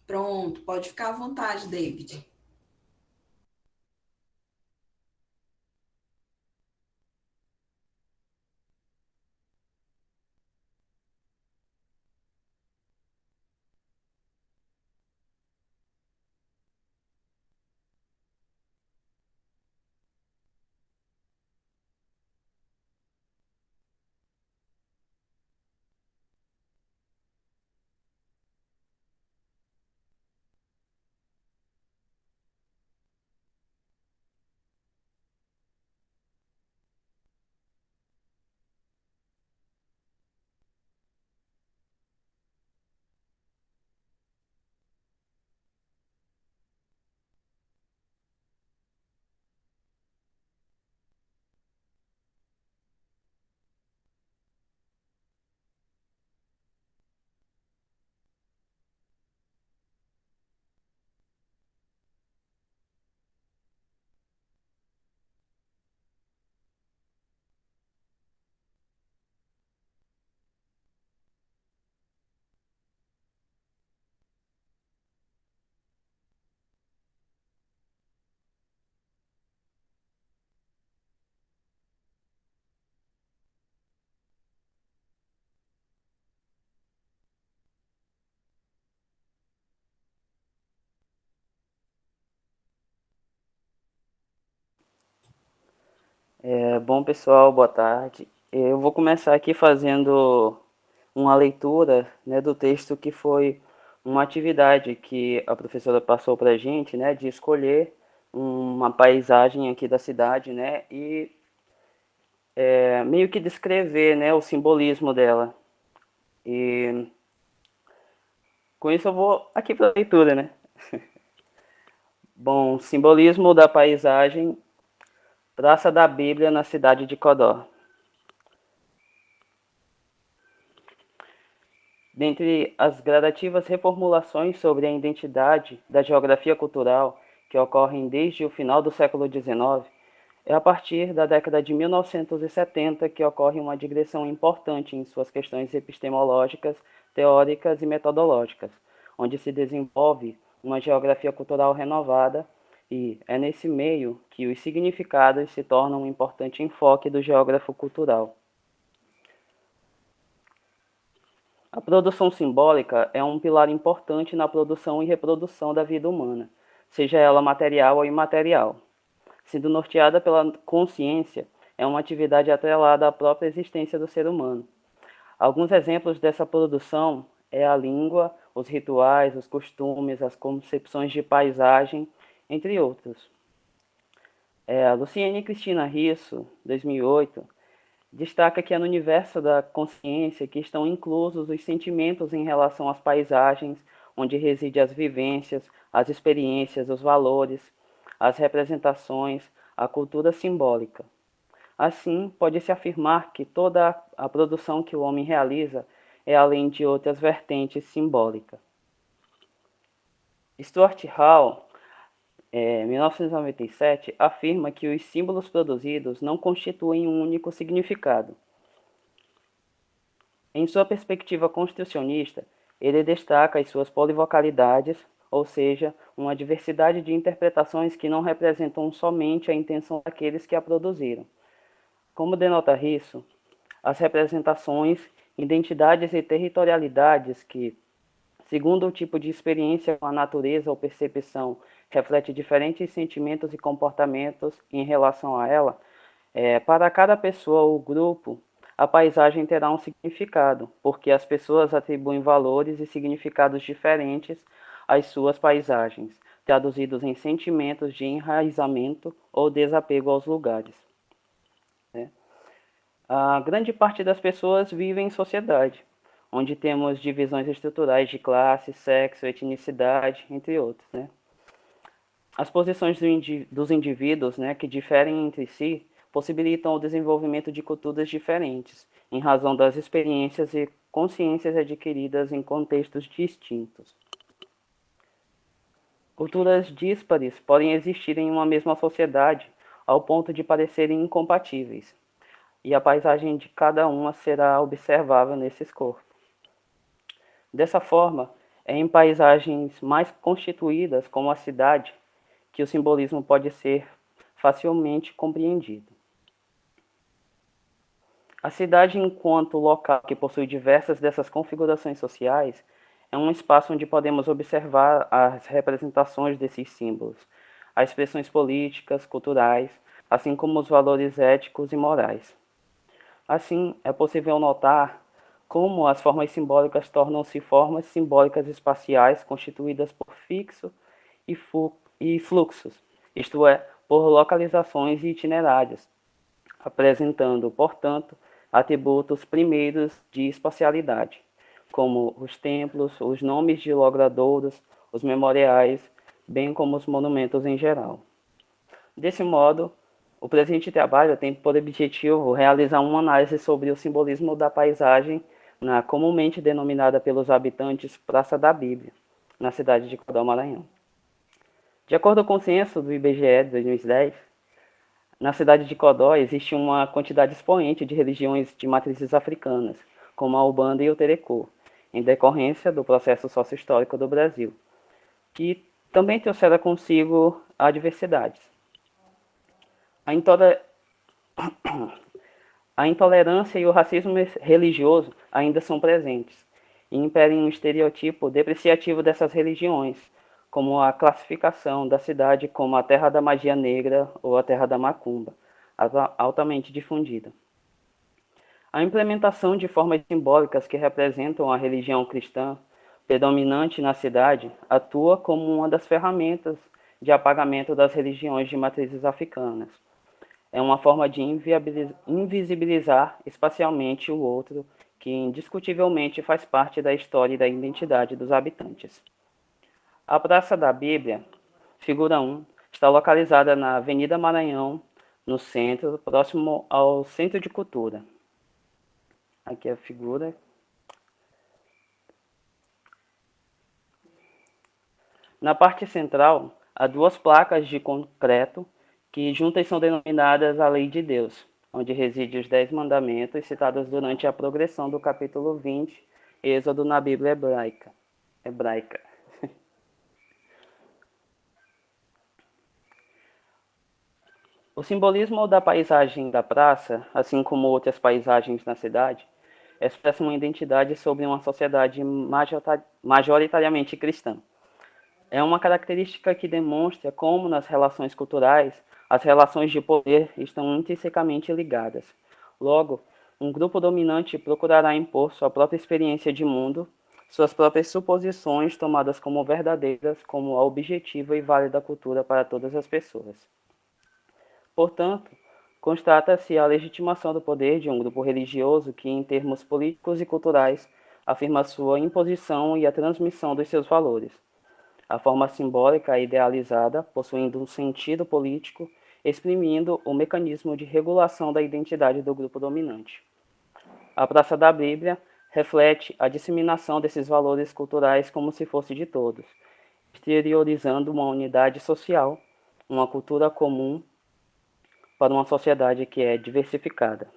Pronto, pode ficar à vontade, David. Bom, pessoal, boa tarde. Eu vou começar aqui fazendo uma leitura, né, do texto que foi uma atividade que a professora passou para a gente, né, de escolher uma paisagem aqui da cidade, né, e meio que descrever, né, o simbolismo dela. E com isso eu vou aqui para a leitura, né. Bom, simbolismo da paisagem, Praça da Bíblia na cidade de Codó. Dentre as gradativas reformulações sobre a identidade da geografia cultural que ocorrem desde o final do século XIX, é a partir da década de 1970 que ocorre uma digressão importante em suas questões epistemológicas, teóricas e metodológicas, onde se desenvolve uma geografia cultural renovada e é nesse meio que os significados se tornam um importante enfoque do geógrafo cultural. A produção simbólica é um pilar importante na produção e reprodução da vida humana, seja ela material ou imaterial. Sendo norteada pela consciência, é uma atividade atrelada à própria existência do ser humano. Alguns exemplos dessa produção é a língua, os rituais, os costumes, as concepções de paisagem, entre outros. A Luciene Cristina Risso, 2008, destaca que é no universo da consciência que estão inclusos os sentimentos em relação às paisagens, onde residem as vivências, as experiências, os valores, as representações, a cultura simbólica. Assim, pode-se afirmar que toda a produção que o homem realiza é além de outras vertentes simbólicas. Stuart Hall, 1997, afirma que os símbolos produzidos não constituem um único significado. Em sua perspectiva construcionista, ele destaca as suas polivocalidades, ou seja, uma diversidade de interpretações que não representam somente a intenção daqueles que a produziram. Como denota isso, as representações, identidades e territorialidades que, segundo o tipo de experiência com a natureza ou percepção, reflete diferentes sentimentos e comportamentos em relação a ela, para cada pessoa ou grupo, a paisagem terá um significado, porque as pessoas atribuem valores e significados diferentes às suas paisagens, traduzidos em sentimentos de enraizamento ou desapego aos lugares. Né? A grande parte das pessoas vive em sociedade, onde temos divisões estruturais de classe, sexo, etnicidade, entre outros. Né? As posições dos indivíduos, né, que diferem entre si, possibilitam o desenvolvimento de culturas diferentes, em razão das experiências e consciências adquiridas em contextos distintos. Culturas díspares podem existir em uma mesma sociedade, ao ponto de parecerem incompatíveis, e a paisagem de cada uma será observável nesses corpos. Dessa forma, É em paisagens mais constituídas, como a cidade, que o simbolismo pode ser facilmente compreendido. A cidade, enquanto local que possui diversas dessas configurações sociais, é um espaço onde podemos observar as representações desses símbolos, as expressões políticas, culturais, assim como os valores éticos e morais. Assim, é possível notar como as formas simbólicas tornam-se formas simbólicas espaciais constituídas por fixo e fluxos, isto é, por localizações e itinerários, apresentando, portanto, atributos primeiros de espacialidade, como os templos, os nomes de logradouros, os memoriais, bem como os monumentos em geral. Desse modo, o presente trabalho tem por objetivo realizar uma análise sobre o simbolismo da paisagem na comumente denominada pelos habitantes Praça da Bíblia, na cidade de Codó, Maranhão. De acordo com o censo do IBGE de 2010, na cidade de Codó existe uma quantidade expoente de religiões de matrizes africanas, como a Umbanda e o Terecô, em decorrência do processo sócio-histórico do Brasil, que também trouxeram consigo a diversidade. A intolerância e o racismo religioso ainda são presentes, e impera um estereotipo depreciativo dessas religiões, como a classificação da cidade como a terra da magia negra ou a terra da macumba, altamente difundida. A implementação de formas simbólicas que representam a religião cristã predominante na cidade atua como uma das ferramentas de apagamento das religiões de matrizes africanas. É uma forma de invisibilizar espacialmente o outro, que indiscutivelmente faz parte da história e da identidade dos habitantes. A Praça da Bíblia, figura 1, está localizada na Avenida Maranhão, no centro, próximo ao Centro de Cultura. Aqui é a figura. Na parte central, há duas placas de concreto que juntas são denominadas a Lei de Deus, onde reside os 10 mandamentos citados durante a progressão do capítulo 20, Êxodo na Bíblia hebraica. O simbolismo da paisagem da praça, assim como outras paisagens na cidade, expressa uma identidade sobre uma sociedade majoritariamente cristã. É uma característica que demonstra como, nas relações culturais, as relações de poder estão intrinsecamente ligadas. Logo, um grupo dominante procurará impor sua própria experiência de mundo, suas próprias suposições tomadas como verdadeiras, como a objetiva e válida cultura para todas as pessoas. Portanto, constata-se a legitimação do poder de um grupo religioso que, em termos políticos e culturais, afirma sua imposição e a transmissão dos seus valores. A forma simbólica é idealizada, possuindo um sentido político, exprimindo o mecanismo de regulação da identidade do grupo dominante. A Praça da Bíblia reflete a disseminação desses valores culturais como se fosse de todos, exteriorizando uma unidade social, uma cultura comum para uma sociedade que é diversificada.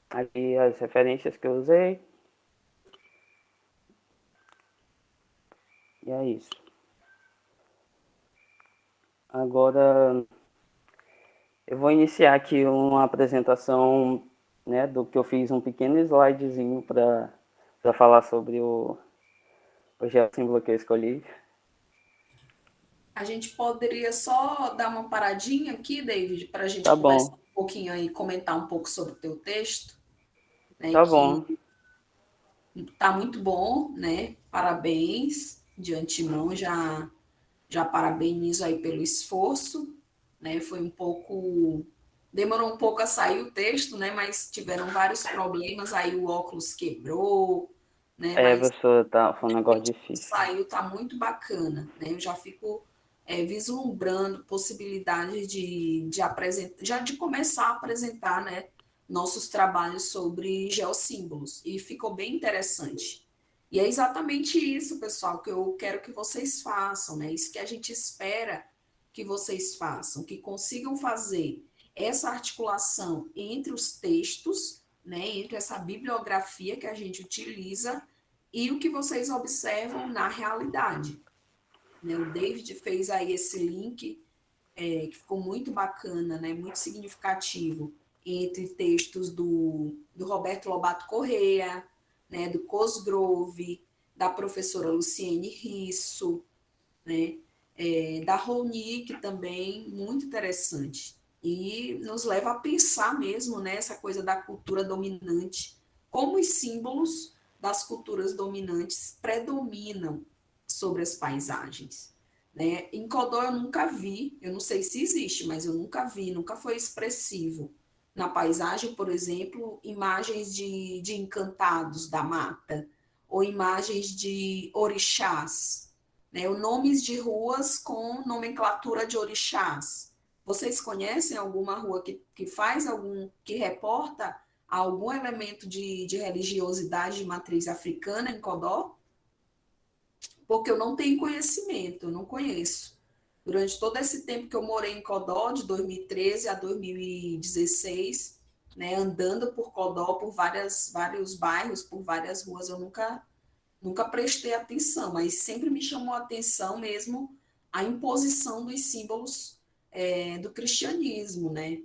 Aqui as referências que eu usei. E é isso. Agora eu vou iniciar aqui uma apresentação, né, do que eu fiz um pequeno slidezinho para falar sobre o geossímbolo que eu escolhi. A gente poderia só dar uma paradinha aqui, David, para a gente Tá conversar bom, um pouquinho aí, comentar um pouco sobre o teu texto, né? tá bom. Que tá muito bom, né? Parabéns de antemão, já parabenizo aí pelo esforço, né? Foi um pouco, demorou um pouco a sair o texto, né? Mas tiveram vários problemas, aí o óculos quebrou, né? É, Mas professor, tá, foi um negócio difícil. saiu, tá muito bacana, né? Eu já fico vislumbrando possibilidade de apresentar, já de começar a apresentar, né, nossos trabalhos sobre geossímbolos, e ficou bem interessante. E é exatamente isso, pessoal, que eu quero que vocês façam, né? Isso que a gente espera que vocês façam, que consigam fazer essa articulação entre os textos, né, entre essa bibliografia que a gente utiliza e o que vocês observam na realidade. Né? O David fez aí esse link, que ficou muito bacana, né? Muito significativo, entre textos do Roberto Lobato Correa, né? Do Cosgrove, da professora Luciene Risso, né? Da Ronick também, muito interessante. E nos leva a pensar mesmo nessa coisa da cultura dominante, como os símbolos das culturas dominantes predominam sobre as paisagens. Né? Em Codó eu nunca vi, eu não sei se existe, mas eu nunca vi, nunca foi expressivo. Na paisagem, por exemplo, imagens de encantados da mata, ou imagens de orixás, né? Ou nomes de ruas com nomenclatura de orixás. Vocês conhecem alguma rua que faz algum, que reporta algum elemento de religiosidade de matriz africana em Codó? Porque eu não tenho conhecimento, eu não conheço. Durante todo esse tempo que eu morei em Codó, de 2013 a 2016, né, andando por Codó, por vários bairros, por várias ruas, eu nunca prestei atenção, mas sempre me chamou a atenção mesmo a imposição dos símbolos do cristianismo, né?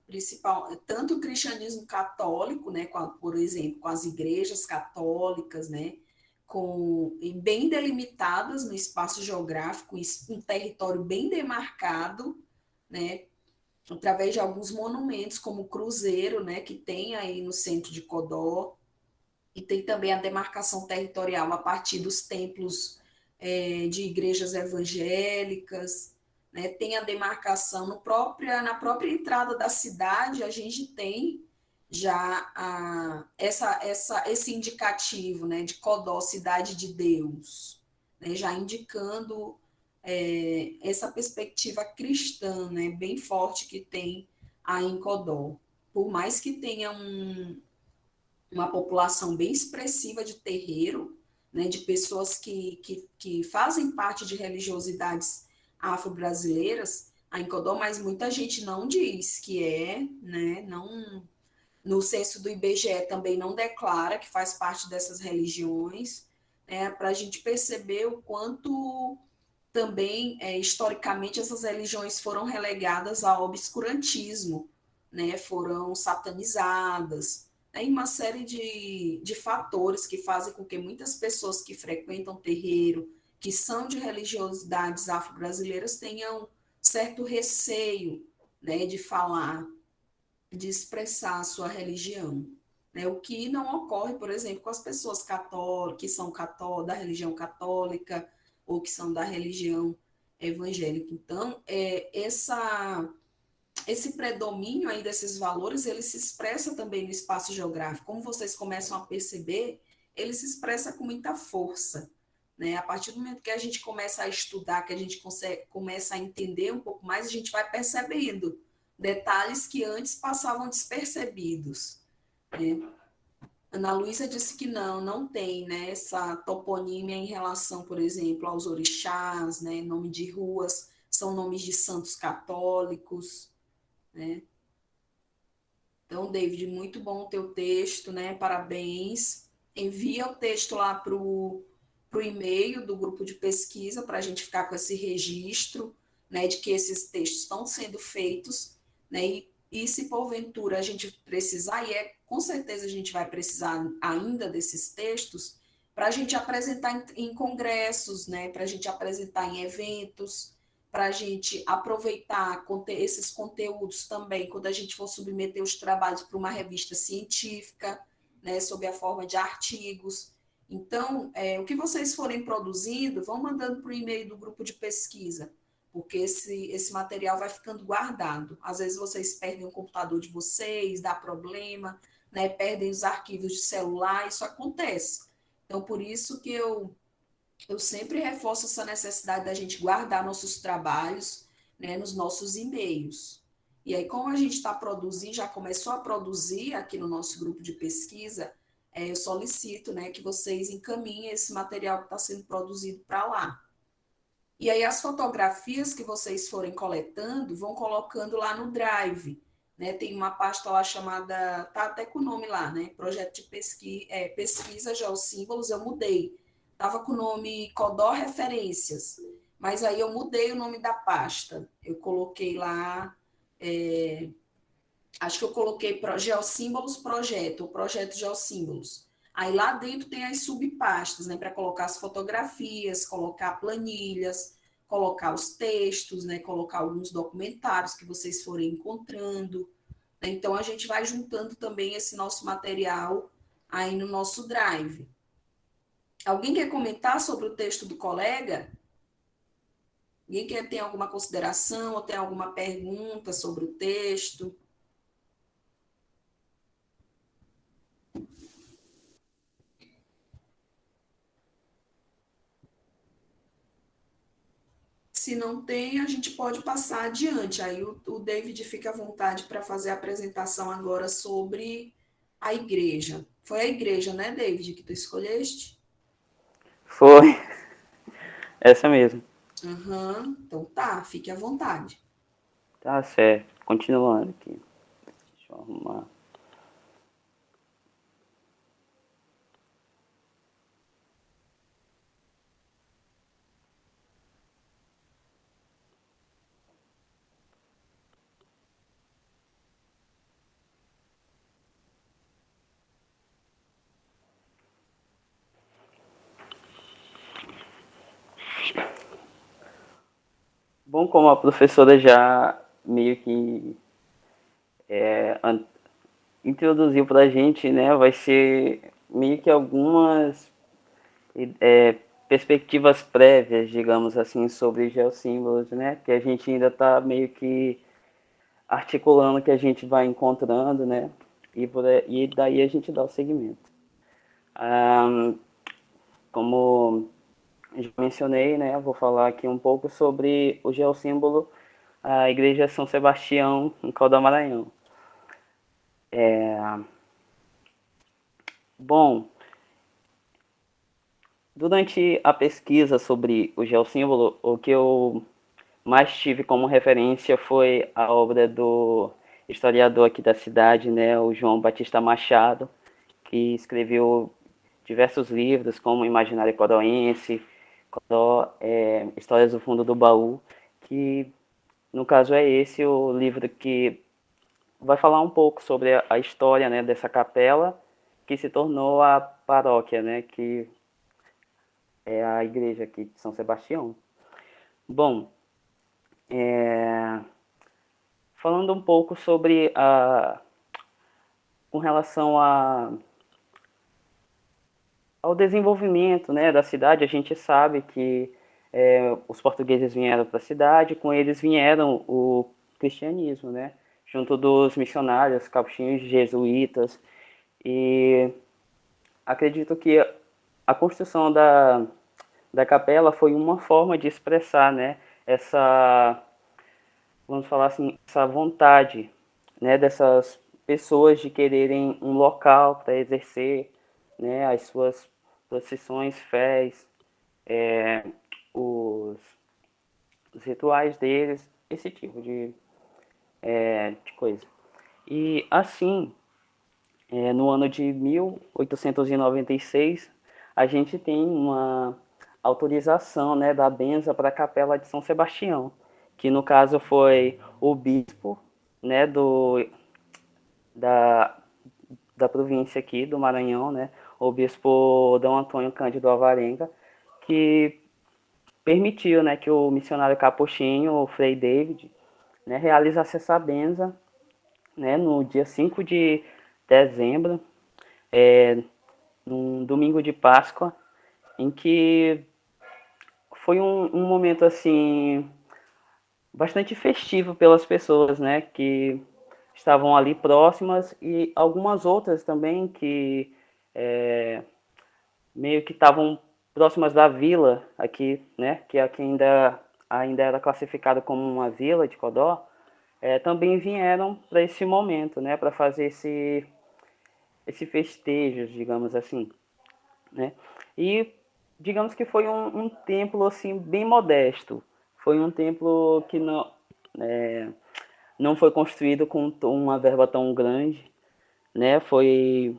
Principal, tanto o cristianismo católico, né, por exemplo, com as igrejas católicas, né, bem delimitadas no espaço geográfico, um território bem demarcado, né, através de alguns monumentos, como o Cruzeiro, né, que tem aí no centro de Codó, e tem também a demarcação territorial a partir dos templos de igrejas evangélicas, né? Tem a demarcação na própria entrada da cidade, a gente tem já esse indicativo, né, de Codó, Cidade de Deus, né, já indicando essa perspectiva cristã, né, bem forte que tem aí em Codó. Por mais que tenha uma população bem expressiva de terreiro, né, de pessoas que fazem parte de religiosidades afro-brasileiras, a Incodó, mas muita gente não diz que né, não, no censo do IBGE também não declara que faz parte dessas religiões, né, para a gente perceber o quanto também, historicamente, essas religiões foram relegadas ao obscurantismo, né? Foram satanizadas, né? E uma série de fatores que fazem com que muitas pessoas que frequentam terreiro, que são de religiosidades afro-brasileiras, tenham certo receio, né, de falar, de expressar a sua religião. Né? O que não ocorre, por exemplo, com as pessoas católicas, que são da religião católica ou que são da religião evangélica. Então, esse predomínio aí desses valores, ele se expressa também no espaço geográfico. Como vocês começam a perceber, ele se expressa com muita força. Né? A partir do momento que a gente começa a estudar, que a gente começa a entender um pouco mais, a gente vai percebendo detalhes que antes passavam despercebidos. Né? Ana Luísa disse que não tem, né, essa toponímia em relação, por exemplo, aos orixás, né, nome de ruas, são nomes de santos católicos, né? Então, David, muito bom o teu texto, né? Parabéns. Envia o texto lá para o e-mail do grupo de pesquisa para a gente ficar com esse registro, né, de que esses textos estão sendo feitos, né? E se porventura a gente precisar, com certeza a gente vai precisar ainda desses textos, para a gente apresentar em congressos, né? Para a gente apresentar em eventos, para a gente aproveitar esses conteúdos também, quando a gente for submeter os trabalhos para uma revista científica, né, sob a forma de artigos. Então, o que vocês forem produzindo, vão mandando para o e-mail do grupo de pesquisa, porque esse material vai ficando guardado. Às vezes vocês perdem o computador de vocês, dá problema, né, perdem os arquivos de celular, isso acontece. Então, por isso que eu sempre reforço essa necessidade da gente guardar nossos trabalhos, né, nos nossos e-mails. E aí, como a gente está produzindo, já começou a produzir aqui no nosso grupo de pesquisa, eu solicito, né, que vocês encaminhem esse material que está sendo produzido para lá. E aí, as fotografias que vocês forem coletando, vão colocando lá no Drive, né? Tem uma pasta lá chamada, tá até com o nome lá, né? Projeto de pesquisa geossímbolos, eu mudei. Tava com o nome Codó Referências, mas aí eu mudei o nome da pasta. Eu coloquei lá, acho que eu coloquei Geossímbolos Projeto, ou Projeto Geossímbolos. Aí lá dentro tem as subpastas, né, para colocar as fotografias, colocar planilhas, colocar os textos, né, colocar alguns documentários que vocês forem encontrando. Então a gente vai juntando também esse nosso material aí no nosso Drive. Alguém quer comentar sobre o texto do colega? Alguém quer ter alguma consideração ou tem alguma pergunta sobre o texto? Se não tem, a gente pode passar adiante. Aí o David fica à vontade para fazer a apresentação agora sobre a igreja. Foi a igreja, né, David, que tu escolheste? Foi, essa mesmo. Aham, então tá, fique à vontade. Tá certo. Continuando aqui. Deixa eu arrumar. Bom, como a professora já meio que introduziu para a gente, né, vai ser meio que algumas é, perspectivas prévias, digamos assim, sobre geossímbolos, né, que a gente ainda está meio que articulando, que a gente vai encontrando, né, e daí a gente dá o segmento. Ah, como já mencionei, né, eu vou falar aqui um pouco sobre o geossímbolo, a Igreja São Sebastião, em Caldas do Maranhão. Bom, durante a pesquisa sobre o geossímbolo, o que eu mais tive como referência foi a obra do historiador aqui da cidade, né, o João Batista Machado, que escreveu diversos livros, como Imaginário Coroense, Codó, Histórias do Fundo do Baú, que no caso é esse o livro que vai falar um pouco sobre a história, né, dessa capela que se tornou a paróquia, né, que é a igreja aqui de São Sebastião. Bom, é, falando um pouco sobre com relação ao desenvolvimento, né, da cidade, a gente sabe que os portugueses vieram para a cidade, com eles vieram o cristianismo, né, junto dos missionários, capuchinhos, jesuítas, e acredito que a construção da capela foi uma forma de expressar, né, essa, vamos falar assim, essa vontade, né, dessas pessoas de quererem um local para exercer, né, as suas procissões, fés, os, os rituais deles, esse tipo de coisa. E assim, no ano de 1896, a gente tem uma autorização, né, da benção para a Capela de São Sebastião, que no caso foi o bispo, né, da, da província aqui do Maranhão, né, o bispo Dom Antônio Cândido Alvarenga, que permitiu, né, que o missionário capuchinho, o Frei David, né, realizasse essa benção, né, no dia 5 de dezembro, num domingo de Páscoa, em que foi um momento assim bastante festivo pelas pessoas, né, que estavam ali próximas e algumas outras também que meio que estavam próximas da vila aqui, né, que aqui ainda era classificado como uma vila de Codó, também vieram para esse momento, né, para fazer esse festejo, digamos assim, né? E digamos que foi um templo assim bem modesto. Foi um templo que não, não foi construído com uma verba tão grande, né? Foi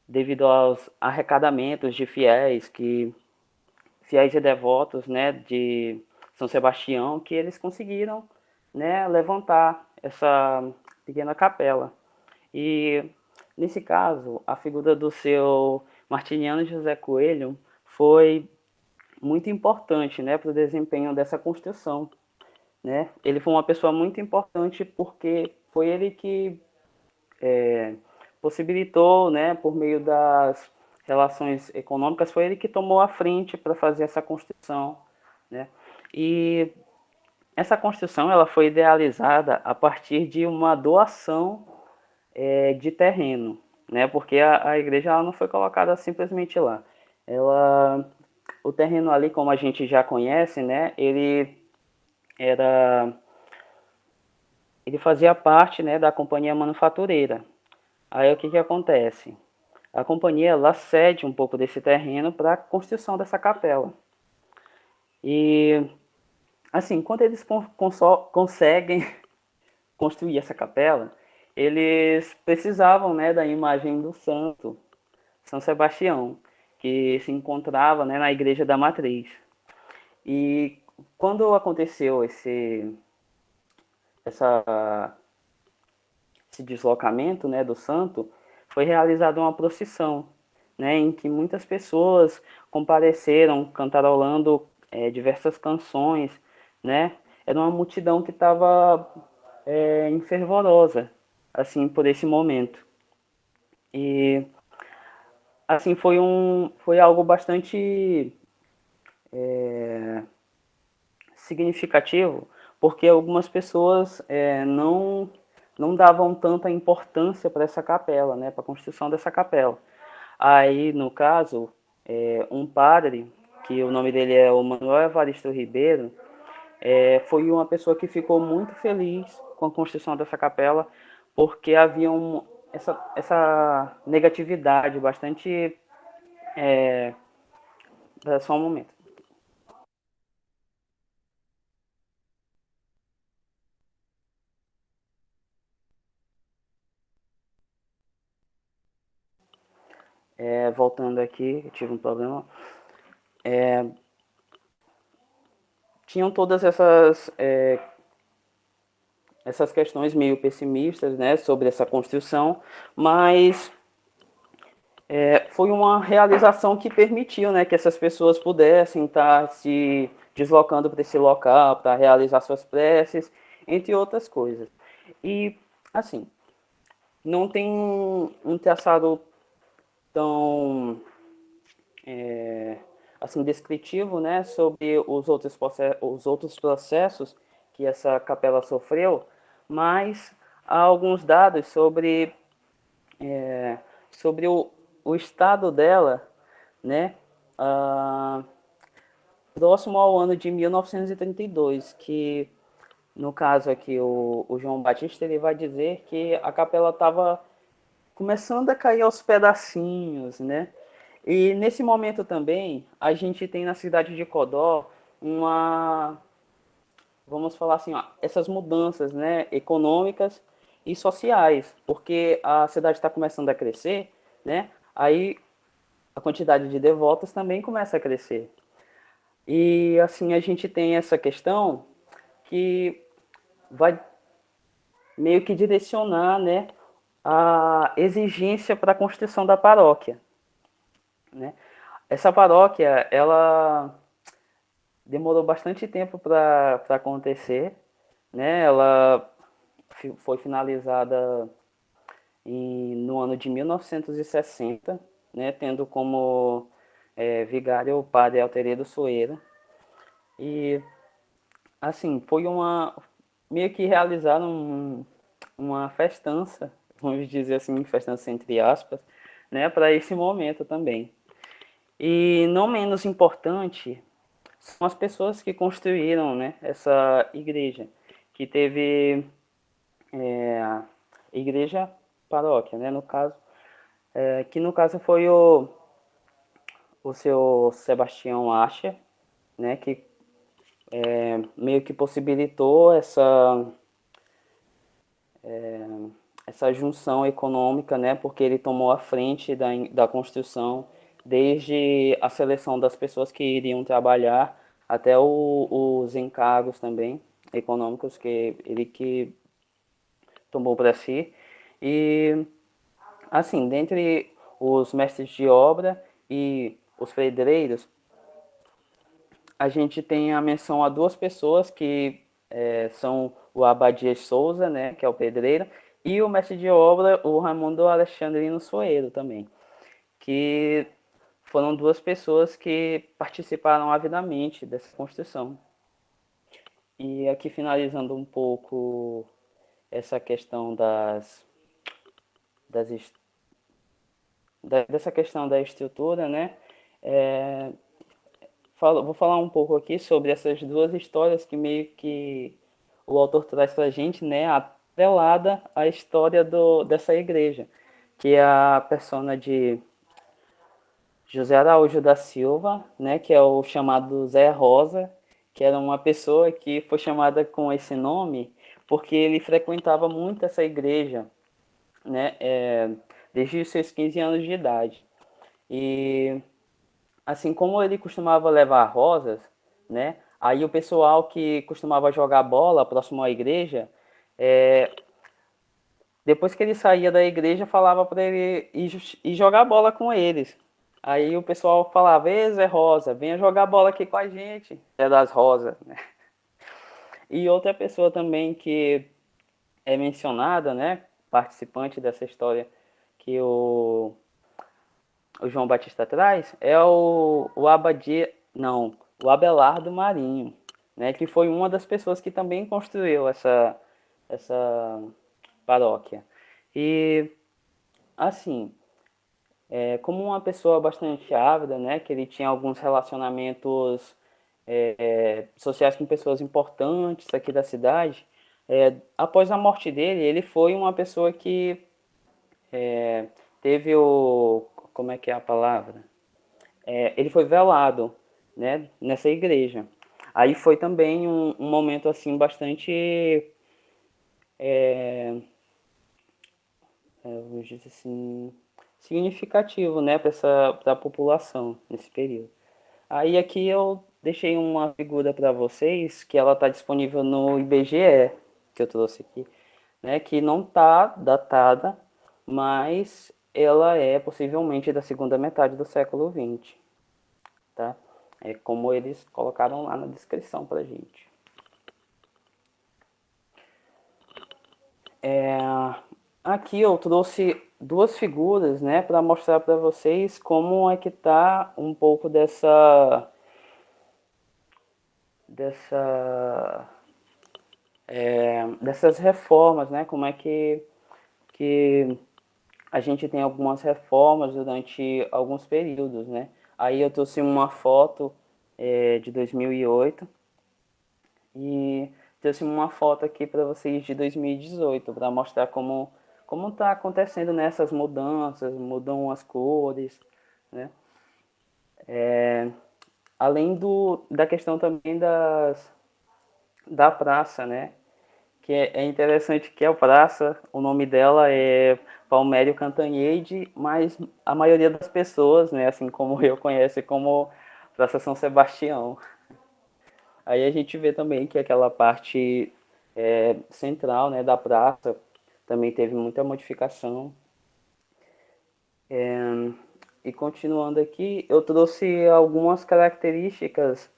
devido aos arrecadamentos de fiéis e devotos, né, de São Sebastião, que eles conseguiram, né, levantar essa pequena capela. E nesse caso, a figura do seu Martiniano José Coelho foi muito importante, né, para o desempenho dessa construção, né? Ele foi uma pessoa muito importante porque foi ele que possibilitou, né, por meio das relações econômicas, foi ele que tomou a frente para fazer essa construção, né? E essa construção ela foi idealizada a partir de uma doação de terreno, né? Porque a igreja ela não foi colocada simplesmente lá. Ela, o terreno ali, como a gente já conhece, né? Era, ele fazia parte, né, da companhia manufatureira. Aí o que que acontece? A companhia ela cede um pouco desse terreno para a construção dessa capela. E assim, quando eles conseguem construir essa capela, eles precisavam, né, da imagem do santo, São Sebastião, que se encontrava, né, na igreja da Matriz. E quando aconteceu essa, esse deslocamento, né, do santo, foi realizada uma procissão, né, em que muitas pessoas compareceram cantarolando diversas canções, né? Era uma multidão que estava enfervorosa, assim, por esse momento. E assim foi algo bastante significativo, porque algumas pessoas não davam tanta importância para essa capela, né, para a construção dessa capela. Aí, no caso, um padre, que o nome dele é o Manuel Evaristo Ribeiro, foi uma pessoa que ficou muito feliz com a construção dessa capela, porque havia essa negatividade bastante. Só um momento. Voltando aqui, eu tive um problema. Tinham todas essas questões meio pessimistas, né, sobre essa construção, mas foi uma realização que permitiu, né, que essas pessoas pudessem estar se deslocando para esse local, para realizar suas preces, entre outras coisas. E, assim, não tem um traçado tão assim descritivo, né, sobre os outros processos que essa capela sofreu, mas há alguns dados sobre o estado dela, né, ah, próximo ao ano de 1932, que no caso aqui o João Batista ele vai dizer que a capela estava começando a cair aos pedacinhos, né? E nesse momento também a gente tem na cidade de Codó uma, vamos falar assim, ó, essas mudanças, né, econômicas e sociais, porque a cidade está começando a crescer, né? Aí a quantidade de devotos também começa a crescer. E assim a gente tem essa questão que vai meio que direcionar, né, a exigência para a construção da paróquia, né? Essa paróquia, ela demorou bastante tempo para acontecer, né? Ela foi finalizada no ano de 1960, né? Tendo como vigário o padre Alteredo Soeira. E, assim, foi meio que realizaram uma festança, vamos dizer assim, festança entre aspas, né? Para esse momento também. E não menos importante são as pessoas que construíram, né, essa igreja, que teve a igreja paróquia, né, no caso, que no caso foi o seu Sebastião Acha, né, que meio que possibilitou essa junção econômica, né, porque ele tomou a frente da construção, desde a seleção das pessoas que iriam trabalhar até os encargos também econômicos que ele que tomou para si. E assim, dentre os mestres de obra e os pedreiros, a gente tem a menção a duas pessoas que são o Abadias Souza, né, que é o pedreiro, e o mestre de obra, o Raimundo Alexandrino Soeiro também, que foram duas pessoas que participaram avidamente dessa construção. E aqui finalizando um pouco essa questão das dessa questão da estrutura, né? É, vou falar um pouco aqui sobre essas duas histórias que meio que o autor traz para a gente, né? Atrelada à história dessa igreja, que é a persona de José Araújo da Silva, né? Que é o chamado Zé Rosa, que era uma pessoa que foi chamada com esse nome porque ele frequentava muito essa igreja, né? Desde os seus 15 anos de idade. E assim como ele costumava levar rosas, né? Aí o pessoal que costumava jogar bola próximo à igreja, é, depois que ele saía da igreja, falava para ele ir jogar bola com eles. Aí o pessoal falava: Ei, Zé Rosa, venha jogar bola aqui com a gente. É das rosas, né? E outra pessoa também que é mencionada, né? Participante dessa história que o João Batista traz é o Abadia, não, o Abelardo Marinho, né, que foi uma das pessoas que também construiu essa paróquia. E assim, como uma pessoa bastante ávida, né, que ele tinha alguns relacionamentos sociais com pessoas importantes aqui da cidade, após a morte dele, ele foi uma pessoa que teve o, como é que é a palavra? Ele foi velado, né, nessa igreja. Aí foi também um momento assim bastante, vamos dizer assim, significativo, né, para a população nesse período. Aí aqui eu deixei uma figura para vocês que ela está disponível no IBGE, que eu trouxe aqui, né, que não está datada, mas ela é possivelmente da segunda metade do século XX. Tá? É como eles colocaram lá na descrição pra gente. Aqui eu trouxe duas figuras, né, para mostrar para vocês como é que tá um pouco dessa dessas reformas, né, como é que a gente tem algumas reformas durante alguns períodos, né. Aí eu trouxe uma foto de 2008 e trouxe uma foto aqui para vocês de 2018 para mostrar como está acontecendo nessas mudanças, mudam as cores, né? Além da questão também da praça, né? Que é interessante que a praça, o nome dela é Palmério Cantanhede, mas a maioria das pessoas, né, assim como eu, conhece como Praça São Sebastião. Aí a gente vê também que aquela parte central, né, da praça também teve muita modificação. E continuando aqui, eu trouxe algumas características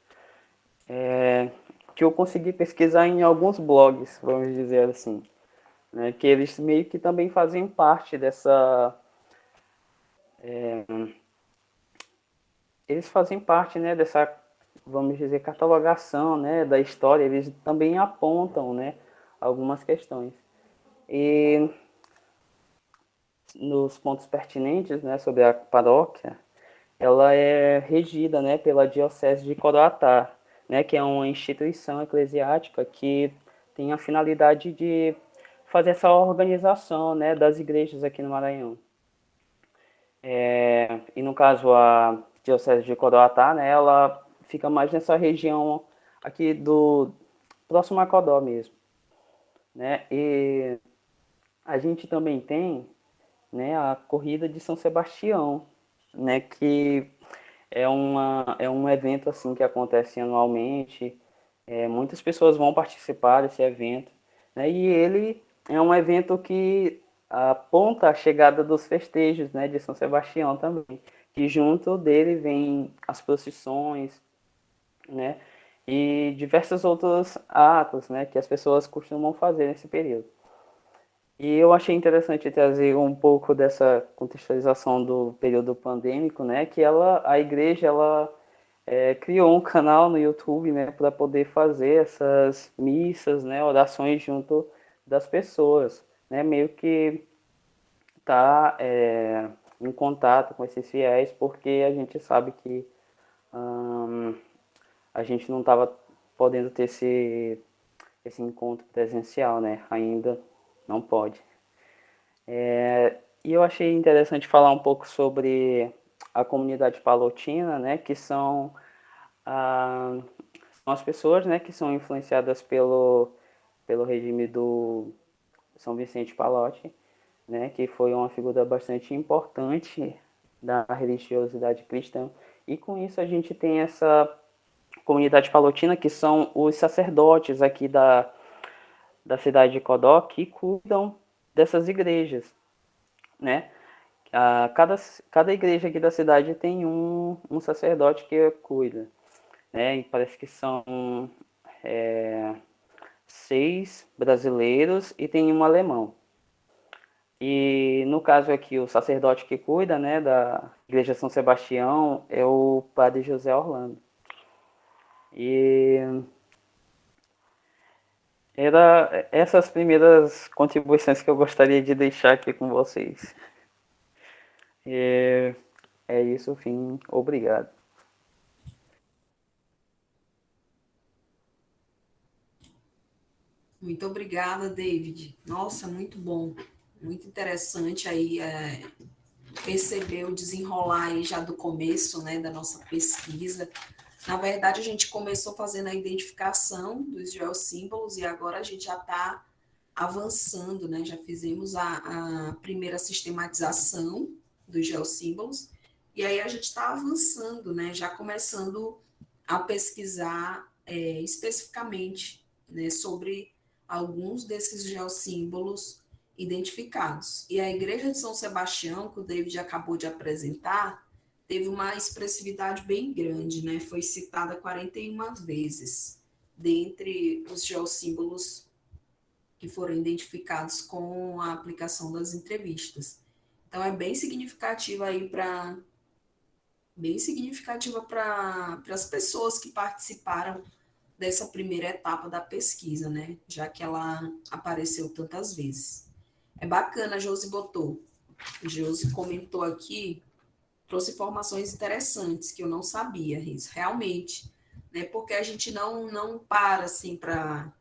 que eu consegui pesquisar em alguns blogs, vamos dizer assim, né, que eles meio que também fazem parte eles fazem parte, né, dessa, vamos dizer, catalogação, né, da história, eles também apontam, né, algumas questões. E nos pontos pertinentes, né, sobre a paróquia, ela é regida, né, pela Diocese de Coroatá, né, que é uma instituição eclesiástica que tem a finalidade de fazer essa organização, né, das igrejas aqui no Maranhão. E no caso a Diocese de Coroatá, né, ela fica mais nessa região aqui do próximo a Codó mesmo, né? E a gente também tem, né, a corrida de São Sebastião, né, que é um evento assim que acontece anualmente. Muitas pessoas vão participar desse evento, né, e ele é um evento que aponta a chegada dos festejos, né, de São Sebastião também, que junto dele vem as procissões, né, e diversos outros atos, né, que as pessoas costumam fazer nesse período. E eu achei interessante trazer um pouco dessa contextualização do período pandêmico, né? Que a igreja, criou um canal no YouTube, né? Para poder fazer essas missas, né? Orações junto das pessoas, né? Meio que tá em contato com esses fiéis, porque a gente sabe que hum, a gente não estava podendo ter esse encontro presencial, né? Ainda não pode. E eu achei interessante falar um pouco sobre a comunidade palotina, né, que são as pessoas, né, que são influenciadas pelo regime do São Vicente Palotti, né, que foi uma figura bastante importante da religiosidade cristã. E com isso a gente tem essa comunidade palotina, que são os sacerdotes aqui da cidade de Codó, que cuidam dessas igrejas, né? Cada, cada igreja aqui da cidade tem um sacerdote que cuida, né? E parece que são é, 6 brasileiros e tem um alemão. E no caso aqui, o sacerdote que cuida, né, da Igreja São Sebastião é o padre José Orlando. E era essas primeiras contribuições que eu gostaria de deixar aqui com vocês. E é isso, fim. Obrigado. Muito obrigada, David. Nossa, muito bom. Muito interessante aí perceber o desenrolar aí já do começo, né, da nossa pesquisa. Na verdade, a gente começou fazendo a identificação dos geossímbolos e agora a gente já está avançando, né? Já fizemos a primeira sistematização dos geossímbolos e aí a gente está avançando, né? Já começando a pesquisar especificamente, né, sobre alguns desses geossímbolos identificados. E a Igreja de São Sebastião, que o David acabou de apresentar, teve uma expressividade bem grande, né? Foi citada 41 vezes, dentre os geossímbolos que foram identificados com a aplicação das entrevistas. Então é bem significativa aí para as pessoas que participaram dessa primeira etapa da pesquisa, né? Já que ela apareceu tantas vezes. É bacana, a Josi botou. A Josi comentou aqui, trouxe informações interessantes que eu não sabia, Riz, realmente, né? Porque a gente não para assim para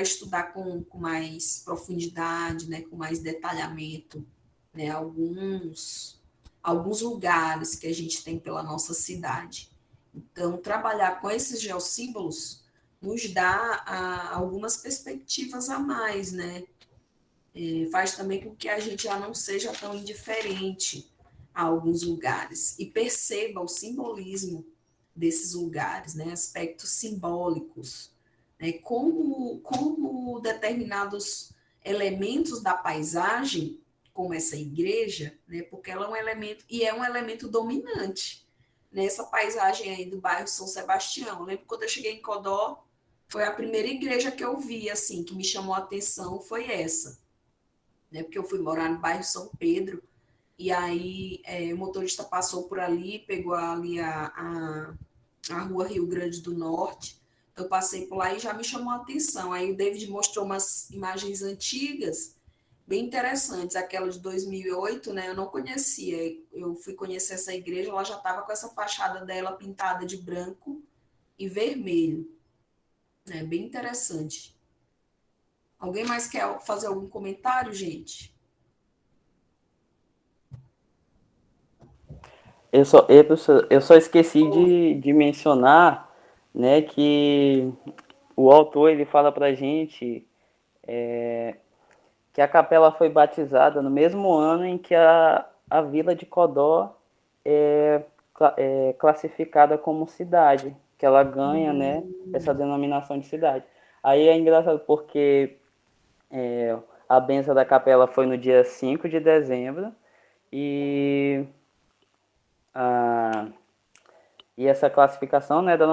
estudar com mais profundidade, né? Com mais detalhamento, né? Alguns lugares que a gente tem pela nossa cidade. Então, trabalhar com esses geossímbolos nos dá algumas perspectivas a mais, né? Faz também com que a gente já não seja tão indiferente a alguns lugares e perceba o simbolismo desses lugares, né? Aspectos simbólicos, né? Como determinados elementos da paisagem, como essa igreja, né? Porque ela é um elemento, e é um elemento dominante nessa paisagem aí do bairro São Sebastião. Eu lembro quando eu cheguei em Codó, foi a primeira igreja que eu vi, assim, que me chamou a atenção, foi essa, né? Porque eu fui morar no bairro São Pedro, e aí o motorista passou por ali, pegou ali a rua Rio Grande do Norte. Eu passei por lá e já me chamou a atenção. Aí o David mostrou umas imagens antigas, bem interessantes. Aquela de 2008, né? Eu não conhecia. Eu fui conhecer essa igreja, ela já estava com essa fachada dela pintada de branco e vermelho. Né? Bem interessante. Alguém mais quer fazer algum comentário, gente? Eu só esqueci de mencionar, né, que o autor ele fala pra gente que a capela foi batizada no mesmo ano em que a vila de Codó é classificada como cidade, que ela ganha, né, essa Hum, denominação de cidade. Aí é engraçado porque é, a benção da capela foi no dia 5 de dezembro e, a, e essa classificação, né, da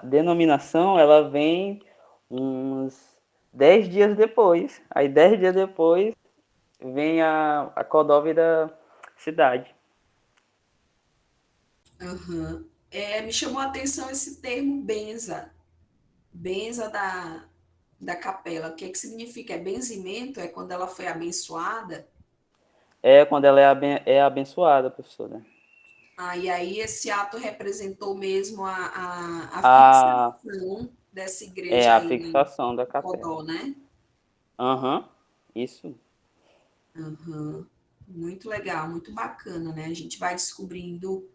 denominação, ela vem uns 10 dias depois. Aí 10 dias depois vem a Codóvida cidade. aham. Me chamou a atenção esse termo benza, benza da capela. O que é que significa? É benzimento? É quando ela foi abençoada? É quando ela é abençoada, professora. E aí esse ato representou mesmo a A, fixação dessa é igreja a aí em fixação da capela. Codó, né? Aham, isso. Aham. Muito legal, muito bacana, né? A gente vai descobrindo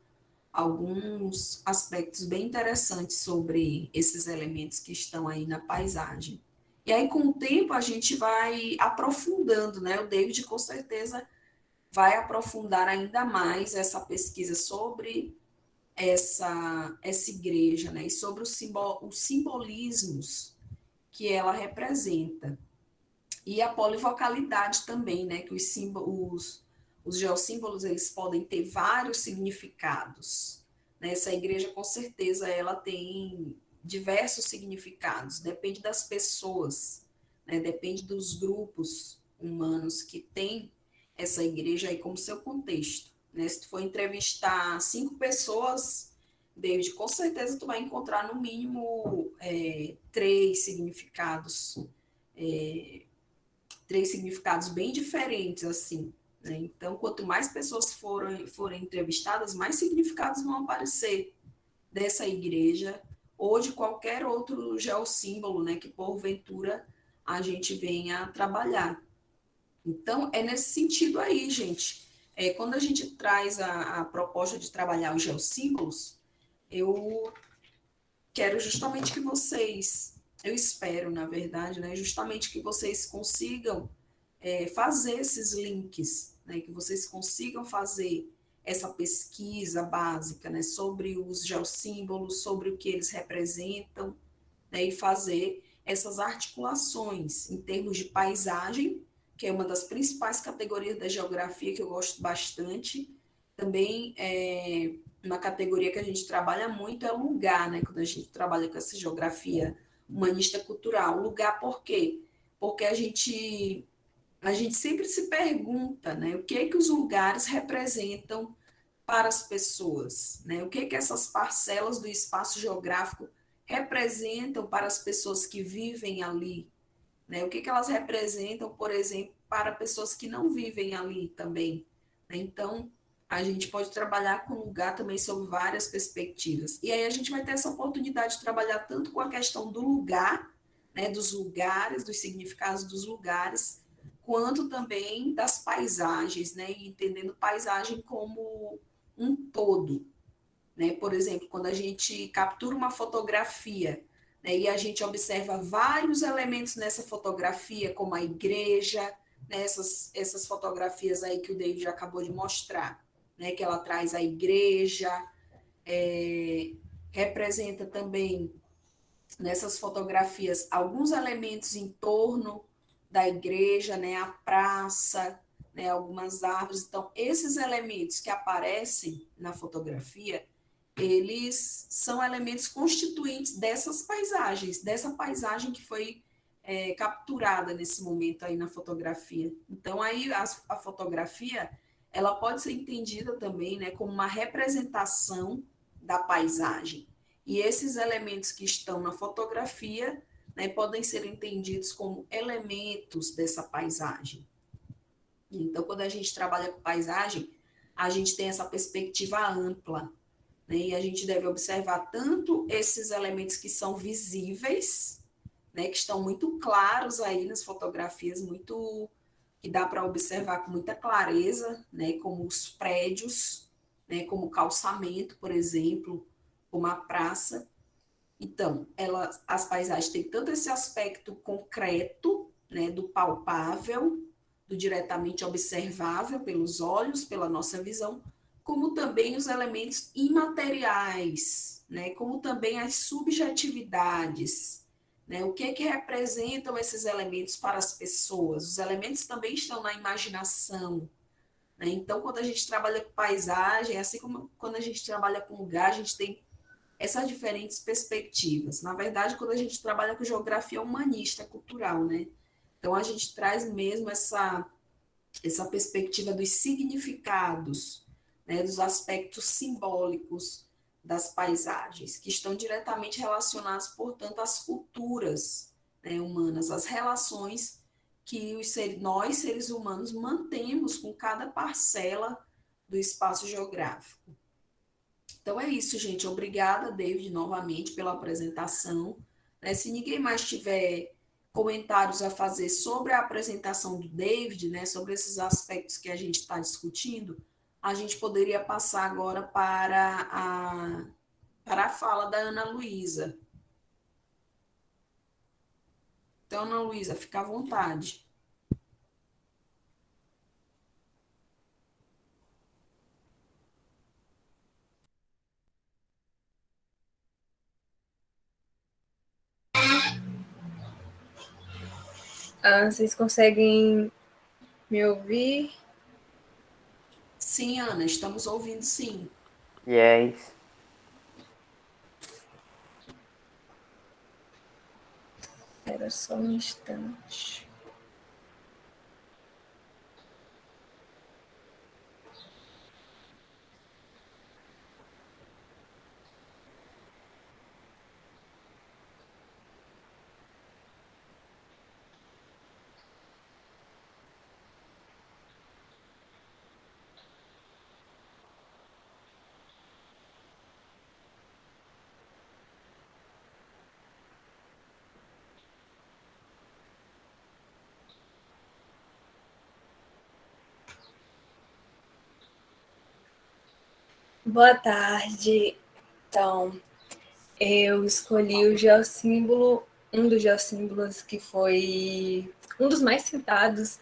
alguns aspectos bem interessantes sobre esses elementos que estão aí na paisagem. E aí, com o tempo, a gente vai aprofundando, né? O David, com certeza, vai aprofundar ainda mais essa pesquisa sobre essa igreja, né? E sobre os simbolismos que ela representa. E a polivocalidade também, né? Que os geossímbolos, eles podem ter vários significados. Né? Essa igreja, com certeza, ela tem diversos significados, depende das pessoas, né? Depende dos grupos humanos que têm essa igreja aí como seu contexto. Né? Se tu for entrevistar 5 pessoas, David, com certeza tu vai encontrar no mínimo 3 significados, é, 3 significados bem diferentes, assim. Né? Então, quanto mais pessoas forem entrevistadas, mais significados vão aparecer dessa igreja ou de qualquer outro geossímbolo, né, que porventura a gente venha trabalhar. Então, é nesse sentido aí, gente. Quando a gente traz a proposta de trabalhar os geossímbolos, eu quero justamente que vocês, eu espero, na verdade, né, justamente que vocês consigam fazer esses links, né, que vocês consigam fazer essa pesquisa básica, né, sobre os geossímbolos, sobre o que eles representam, né, e fazer essas articulações em termos de paisagem, que é uma das principais categorias da geografia que eu gosto bastante. Também uma categoria que a gente trabalha muito é o lugar, né? Quando a gente trabalha com essa geografia humanista cultural. Lugar por quê? Porque a gente sempre se pergunta, né, o que é que os lugares representam para as pessoas, né? O que é que essas parcelas do espaço geográfico representam para as pessoas que vivem ali, né? O que é que elas representam, por exemplo, para pessoas que não vivem ali também, né? Então, a gente pode trabalhar com o lugar também sob várias perspectivas. E aí a gente vai ter essa oportunidade de trabalhar tanto com a questão do lugar, né, dos lugares, dos significados dos lugares, quanto também das paisagens, né, e entendendo paisagem como um todo, né? Por exemplo, quando a gente captura uma fotografia, né, e a gente observa vários elementos nessa fotografia, como a igreja, né, essas fotografias aí que o David acabou de mostrar, né, que ela traz a igreja, é, representa também nessas fotografias alguns elementos em torno da igreja, né, a praça, né, algumas árvores. Então, esses elementos que aparecem na fotografia, eles são elementos constituintes dessa paisagem que foi capturada nesse momento aí na fotografia. Então, aí a fotografia, ela pode ser entendida também, né, como uma representação da paisagem. E esses elementos que estão na fotografia, né, podem ser entendidos como elementos dessa paisagem. Então, quando a gente trabalha com paisagem, a gente tem essa perspectiva ampla, né, e a gente deve observar tanto esses elementos que são visíveis, né, que estão muito claros aí nas fotografias, muito que dá para observar com muita clareza, né, como os prédios, né, como o calçamento, por exemplo, como a praça. Então, as paisagens têm tanto esse aspecto concreto, né, do palpável, do diretamente observável pelos olhos, pela nossa visão, como também os elementos imateriais, né? Como também as subjetividades, né? O que é que representam esses elementos para as pessoas? Os elementos também estão na imaginação, né? Então, quando a gente trabalha com paisagem, assim como quando a gente trabalha com lugar, a gente tem essas diferentes perspectivas. Na verdade, quando a gente trabalha com geografia humanista, cultural, né? Então, a gente traz mesmo essa perspectiva dos significados, né, dos aspectos simbólicos das paisagens, que estão diretamente relacionados, portanto, às culturas, né, humanas, às relações que nós, seres humanos, mantemos com cada parcela do espaço geográfico. Então é isso, gente. Obrigada, David, novamente pela apresentação. Né? Se ninguém mais tiver comentários a fazer sobre a apresentação do David, né, sobre esses aspectos que a gente está discutindo, a gente poderia passar agora para a fala da Ana Luísa. Então, Ana Luísa, fica à vontade. Vocês conseguem me ouvir? Sim, Ana, estamos ouvindo, sim. Yes. Era só um instante. Boa tarde. Então, eu escolhi o geossímbolo, um dos geossímbolos que foi um dos mais citados,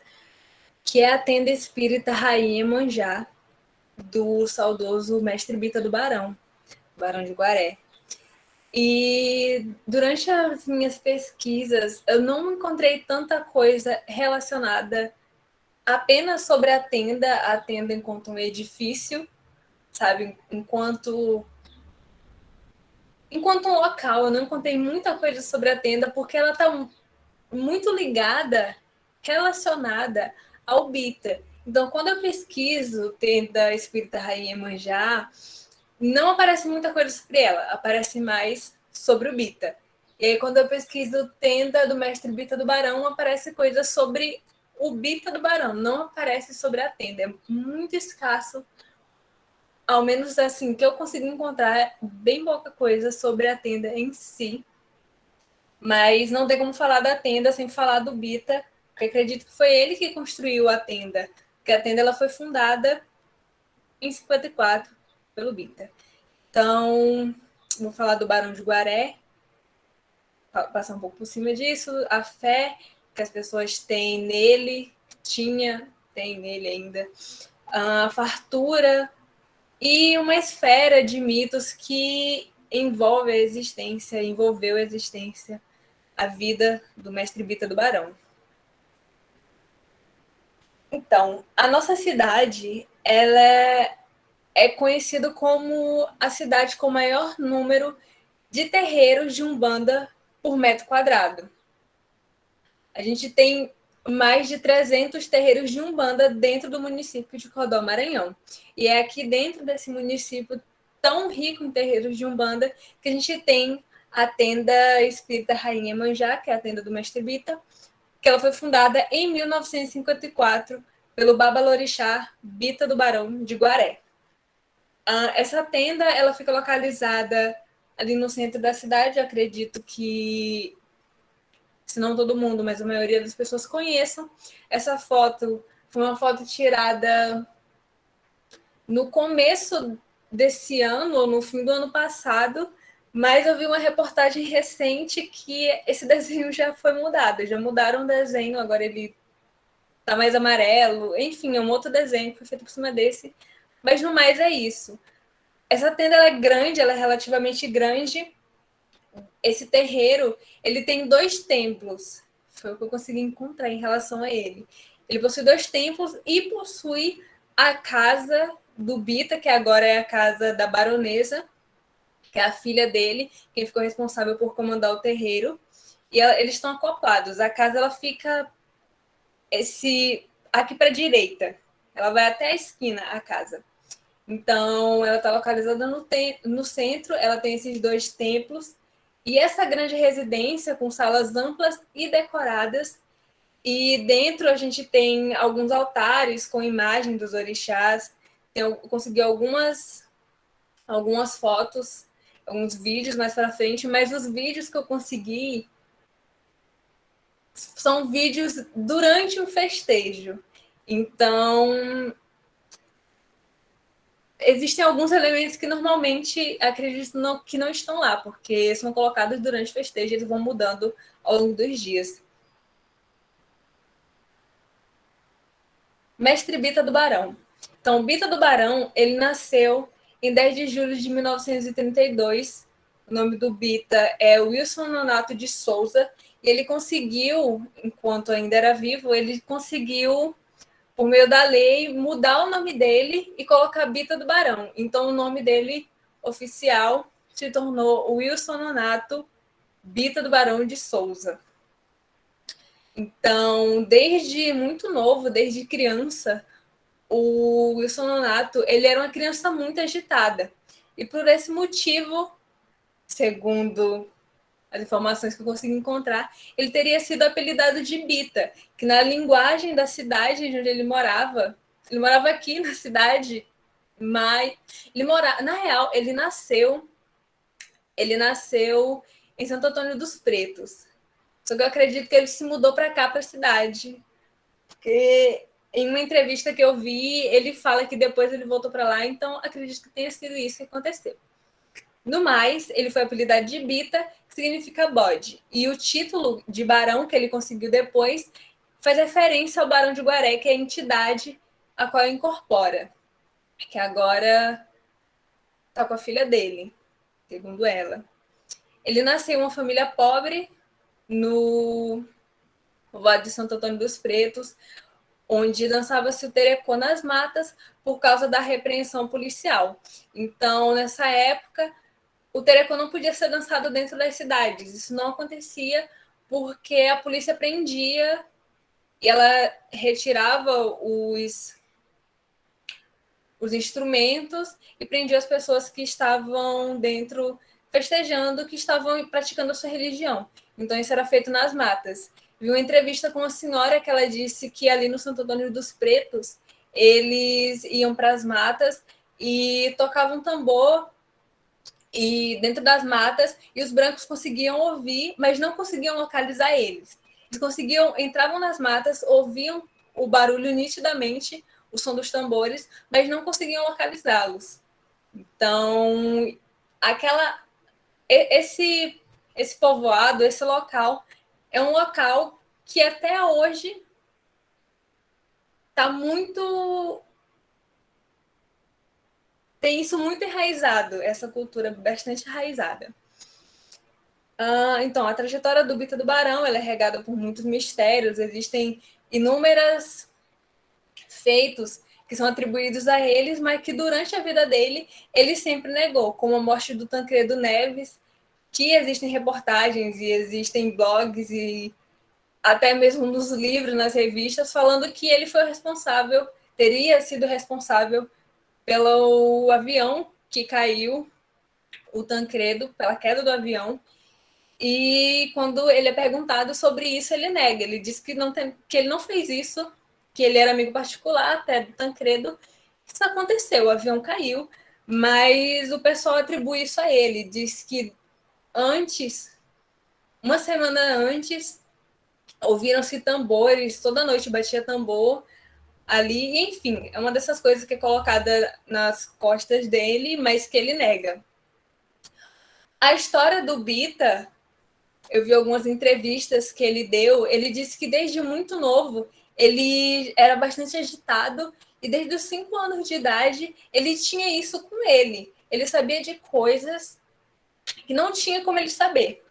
que é a tenda espírita Rainha Manjá, do saudoso mestre Bita do Barão, Barão de Guaré. E durante as minhas pesquisas, eu não encontrei tanta coisa relacionada apenas sobre a tenda enquanto um edifício, sabe? Enquanto um local, eu não encontrei muita coisa sobre a tenda, porque ela está muito ligada, relacionada ao Bita. Então, quando eu pesquiso tenda espírita Rainha Manjá, não aparece muita coisa sobre ela, aparece mais sobre o Bita. E aí, quando eu pesquiso tenda do mestre Bita do Barão, aparece coisa sobre o Bita do Barão, não aparece sobre a tenda. É muito escasso, ao menos assim, que eu consigo encontrar bem pouca coisa sobre a tenda em si. Mas não tem como falar da tenda sem falar do Bita, porque acredito que foi ele que construiu a tenda, porque a tenda ela foi fundada em 54 pelo Bita. Então, vou falar do Barão de Guaré, passar um pouco por cima disso, a fé que as pessoas têm nele, tem nele ainda, a fartura e uma esfera de mitos que envolveu a existência, a vida do mestre Bita do Barão. Então, a nossa cidade, ela é conhecida como a cidade com o maior número de terreiros de Umbanda por metro quadrado. A gente tem mais de 300 terreiros de Umbanda dentro do município de Cordó, Maranhão. E é aqui dentro desse município tão rico em terreiros de Umbanda que a gente tem a tenda espírita Rainha Manjá, que é a tenda do mestre Bita, que ela foi fundada em 1954 pelo Babalorixá Bita do Barão de Guaré. Essa tenda ela fica localizada ali no centro da cidade. Eu acredito que, se não todo mundo, mas a maioria das pessoas conheçam. Essa foto foi uma foto tirada no começo desse ano, ou no fim do ano passado, mas eu vi uma reportagem recente que esse desenho já foi mudado. Já mudaram o desenho, agora ele tá mais amarelo. Enfim, é um outro desenho que foi feito por cima desse. Mas no mais é isso. Essa tenda ela é grande, ela é relativamente grande. Esse terreiro, ele tem 2 templos. Foi o que eu consegui encontrar em relação a ele. Ele possui 2 templos e possui a casa do Bita, que agora é a casa da baronesa, que é a filha dele, quem ficou responsável por comandar o terreiro. E eles estão acoplados. A casa ela fica aqui para a direita. Ela vai até a esquina, a casa. Então, ela está localizada no centro, ela tem esses 2 templos, e essa grande residência com salas amplas e decoradas, e dentro a gente tem alguns altares com imagem dos orixás. Eu consegui algumas fotos, alguns vídeos mais para frente, mas os vídeos que eu consegui são vídeos durante um festejo. Então, existem alguns elementos que normalmente acredito que não estão lá, porque são colocados durante o festejo e eles vão mudando ao longo dos dias. Mestre Bita do Barão. Então, Bita do Barão, ele nasceu em 10 de julho de 1932. O nome do Bita é Wilson Nonato de Souza. E ele conseguiu, enquanto ainda era vivo, ele conseguiu, por meio da lei, mudar o nome dele e colocar Bita do Barão. Então, o nome dele oficial se tornou Wilson Nonato Bita do Barão de Souza. Então, desde muito novo, desde criança, o Wilson Nonato, ele era uma criança muito agitada. E por esse motivo, segundo as informações que eu consegui encontrar, ele teria sido apelidado de Bita, que na linguagem da cidade onde ele morava aqui na cidade, mas na real, ele nasceu em Santo Antônio dos Pretos. Só que eu acredito que ele se mudou para cá, para a cidade, porque em uma entrevista que eu vi, ele fala que depois ele voltou para lá, então acredito que tenha sido isso que aconteceu. No mais, ele foi apelidado de Bita, que significa bode. E o título de barão que ele conseguiu depois faz referência ao Barão de Guaré, que é a entidade a qual ele incorpora, que agora está com a filha dele, segundo ela. Ele nasceu em uma família pobre no Vale de Santo Antônio dos Pretos, onde dançava-se o terecô nas matas por causa da repreensão policial. Então, nessa época, o terecô não podia ser dançado dentro das cidades. Isso não acontecia porque a polícia prendia e ela retirava os instrumentos e prendia as pessoas que estavam dentro festejando, que estavam praticando a sua religião. Então, isso era feito nas matas. Vi uma entrevista com uma senhora que ela disse que ali no Santo Antônio dos Pretos, eles iam para as matas e tocavam tambor e dentro das matas, e os brancos conseguiam ouvir, mas não conseguiam localizar eles. Eles entravam nas matas, ouviam o barulho nitidamente, o som dos tambores, mas não conseguiam localizá-los. Então, esse povoado, esse local, é um local que até hoje está muito... Tem isso muito enraizado, essa cultura bastante enraizada. Então, a trajetória do Bita do Barão ela é regada por muitos mistérios, existem inúmeros feitos que são atribuídos a eles, mas que durante a vida dele, ele sempre negou, como a morte do Tancredo Neves, que existem reportagens e existem blogs e até mesmo nos livros, nas revistas, falando que ele foi responsável, teria sido responsável pelo avião que caiu, o Tancredo, pela queda do avião. E quando ele é perguntado sobre isso, ele nega. Ele diz que ele não fez isso, que ele era amigo particular até do Tancredo. Isso aconteceu, o avião caiu, mas o pessoal atribui isso a ele. Diz que uma semana antes, ouviram-se tambores, toda noite batia tambor ali, e, enfim, é uma dessas coisas que é colocada nas costas dele, mas que ele nega. A história do Bita, eu vi algumas entrevistas que ele deu, ele disse que desde muito novo ele era bastante agitado e desde os 5 anos de idade ele tinha isso com ele. Ele sabia de coisas que não tinha como ele saber.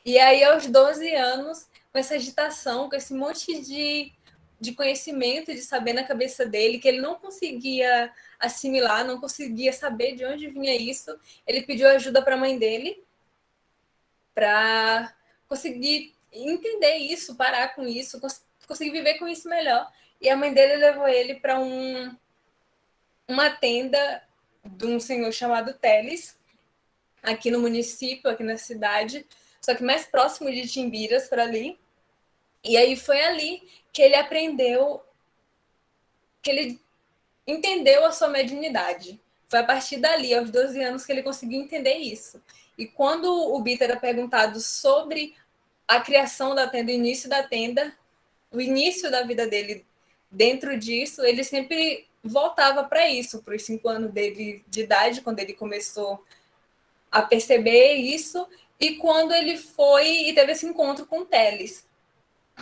E aí, aos 12 anos, com essa agitação, com esse monte de conhecimento, de saber na cabeça dele, que ele não conseguia assimilar, não conseguia saber de onde vinha isso, ele pediu ajuda para a mãe dele para conseguir entender isso, parar com isso, conseguir viver com isso melhor. E a mãe dele levou ele para uma tenda de um senhor chamado Teles, aqui no município, aqui na cidade, só que mais próximo de Timbiras, para ali. E aí foi ali que ele aprendeu, que ele entendeu a sua mediunidade. Foi a partir dali, aos 12 anos, que ele conseguiu entender isso. E quando o Bita era perguntado sobre a criação da tenda, o início da tenda, o início da vida dele dentro disso, ele sempre voltava para isso, para os 5 anos dele de idade, quando ele começou a perceber isso, e quando ele foi e teve esse encontro com o Teles,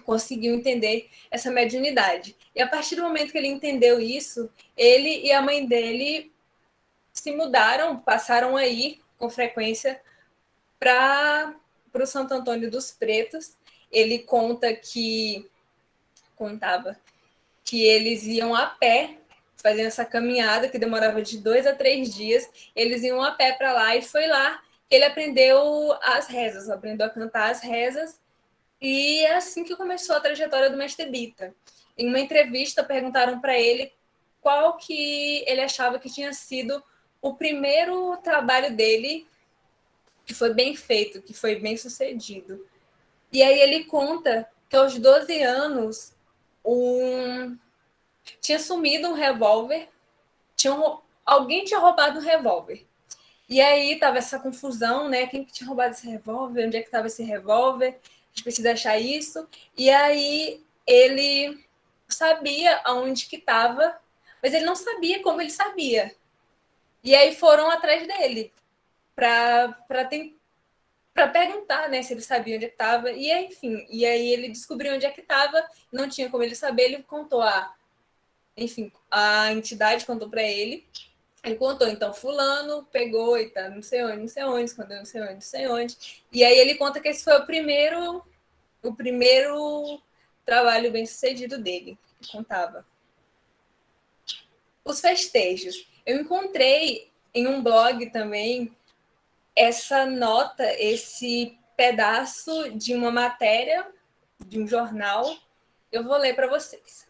conseguiu entender essa mediunidade. E a partir do momento que ele entendeu isso, ele e a mãe dele se mudaram, passaram aí com frequência para o Santo Antônio dos Pretos. Ele contava que eles iam a pé, fazendo essa caminhada que demorava de 2 a 3 dias, eles iam a pé para lá, e foi lá que ele aprendeu as rezas, aprendeu a cantar as rezas, e é assim que começou a trajetória do Mestre Bita. Em uma entrevista, perguntaram para ele qual que ele achava que tinha sido o primeiro trabalho dele que foi bem feito, que foi bem sucedido. E aí ele conta que aos 12 anos tinha sumido um revólver, alguém tinha roubado um revólver. E aí tava essa confusão, né? Quem que tinha roubado esse revólver? Onde é que estava esse revólver? A gente precisa achar isso. E aí ele sabia aonde que estava, mas ele não sabia como ele sabia. E aí foram atrás dele para perguntar, né, se ele sabia onde estava. E aí, enfim, e aí ele descobriu onde é que estava, não tinha como ele saber, ele contou a entidade contou para ele. Ele contou, então, fulano pegou e tá não sei onde, escondeu não sei onde, não sei onde. E aí ele conta que esse foi o primeiro trabalho bem sucedido dele, que contava. Os festejos. Eu encontrei em um blog também essa nota, esse pedaço de uma matéria, de um jornal. Eu vou ler para vocês.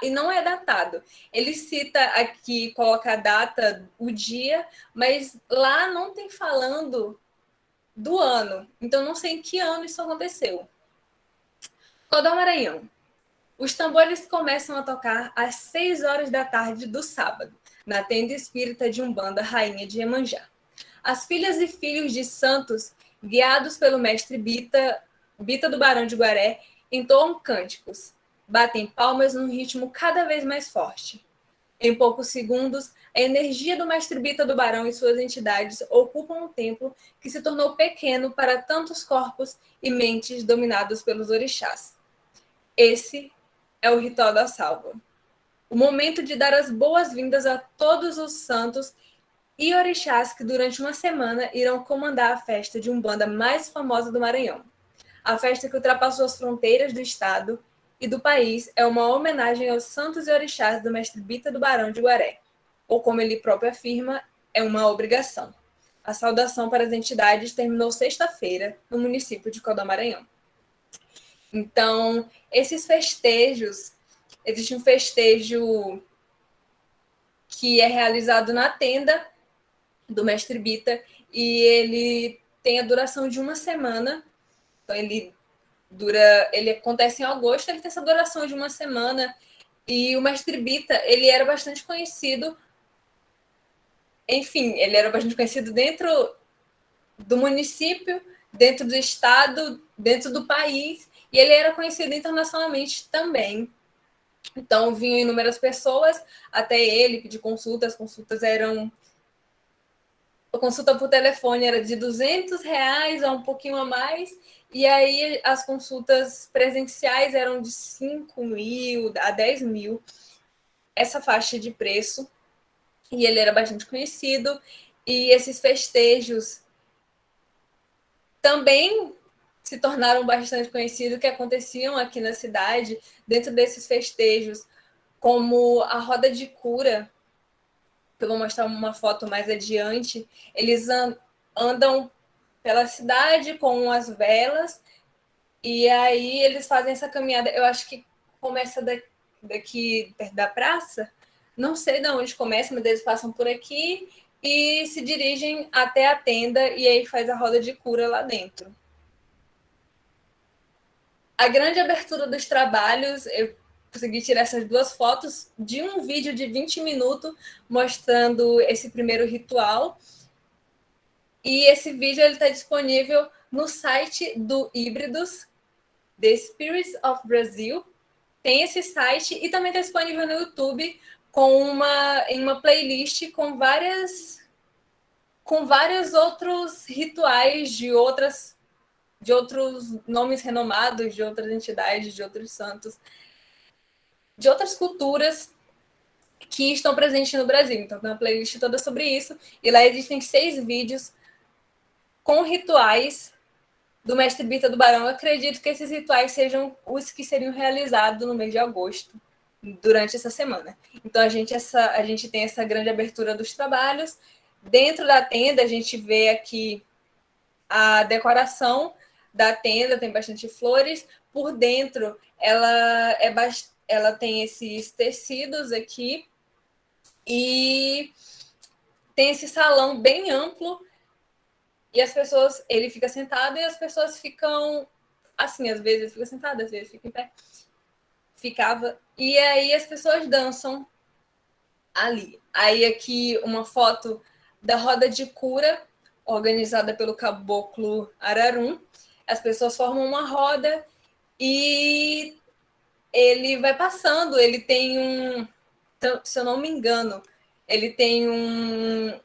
E não é datado. Ele cita aqui, coloca a data, o dia, mas lá não tem falando do ano. Então, não sei em que ano isso aconteceu. Codó Maranhão. Os tambores começam a tocar às 6 horas da tarde do sábado, na tenda espírita de Umbanda Rainha de Iemanjá. As filhas e filhos de santos, guiados pelo mestre Bita do Barão de Guaré, entoam cânticos, batem palmas num ritmo cada vez mais forte. Em poucos segundos, a energia do mestre Bita do Barão e suas entidades ocupam um templo que se tornou pequeno para tantos corpos e mentes dominados pelos orixás. Esse é o ritual da salva. O momento de dar as boas-vindas a todos os santos e orixás que durante uma semana irão comandar a festa de Umbanda mais famosa do Maranhão. A festa que ultrapassou as fronteiras do estado e do país é uma homenagem aos santos e orixás do mestre Bita do Barão de Guaré, ou como ele próprio afirma, é uma obrigação. A saudação para as entidades terminou sexta-feira no município de Codó Maranhão. Então, esses festejos, existe um festejo que é realizado na tenda do mestre Bita, e ele tem a duração de uma semana. Então ele acontece em agosto, ele tem essa duração de uma semana, e o mestre Bita, ele era bastante conhecido, ele era bastante conhecido dentro do município, dentro do estado, dentro do país, e ele era conhecido internacionalmente também. Então vinham inúmeras pessoas até ele pedir consultas, as consultas eram A consulta por telefone era de R$ 200 a um pouquinho a mais, e aí as consultas presenciais eram de 5 mil a 10 mil, essa faixa de preço, e ele era bastante conhecido, e esses festejos também se tornaram bastante conhecidos, que aconteciam aqui na cidade, dentro desses festejos, como a roda de cura, que eu vou mostrar uma foto mais adiante, eles andam pela cidade com as velas, e aí eles fazem essa caminhada, eu acho que começa daqui perto da praça, não sei de onde começa, mas eles passam por aqui e se dirigem até a tenda, e aí faz a roda de cura lá dentro. A grande abertura dos trabalhos, eu consegui tirar essas duas fotos de um vídeo de 20 minutos mostrando esse primeiro ritual. E esse vídeo está disponível no site do Híbridos, The Spirits of Brazil. Tem esse site e também está disponível no YouTube em uma playlist com vários outros rituais de outros nomes renomados, de outras entidades, de outros santos, de outras culturas que estão presentes no Brasil. Então, tem uma playlist toda sobre isso. E lá existem 6 vídeos com rituais do Mestre Bita do Barão. Eu acredito que esses rituais sejam os que seriam realizados no mês de agosto, durante essa semana. Então, a gente tem essa grande abertura dos trabalhos. Dentro da tenda, a gente vê aqui a decoração da tenda, tem bastante flores. Por dentro, ela tem esses tecidos aqui e tem esse salão bem amplo, e as pessoas, ele fica sentado e as pessoas ficam assim, às vezes fica sentado, às vezes fica em pé. Ficava, e aí as pessoas dançam ali. Aí aqui uma foto da roda de cura, organizada pelo caboclo Ararum. As pessoas formam uma roda e ele vai passando, ele tem se eu não me engano, ele tem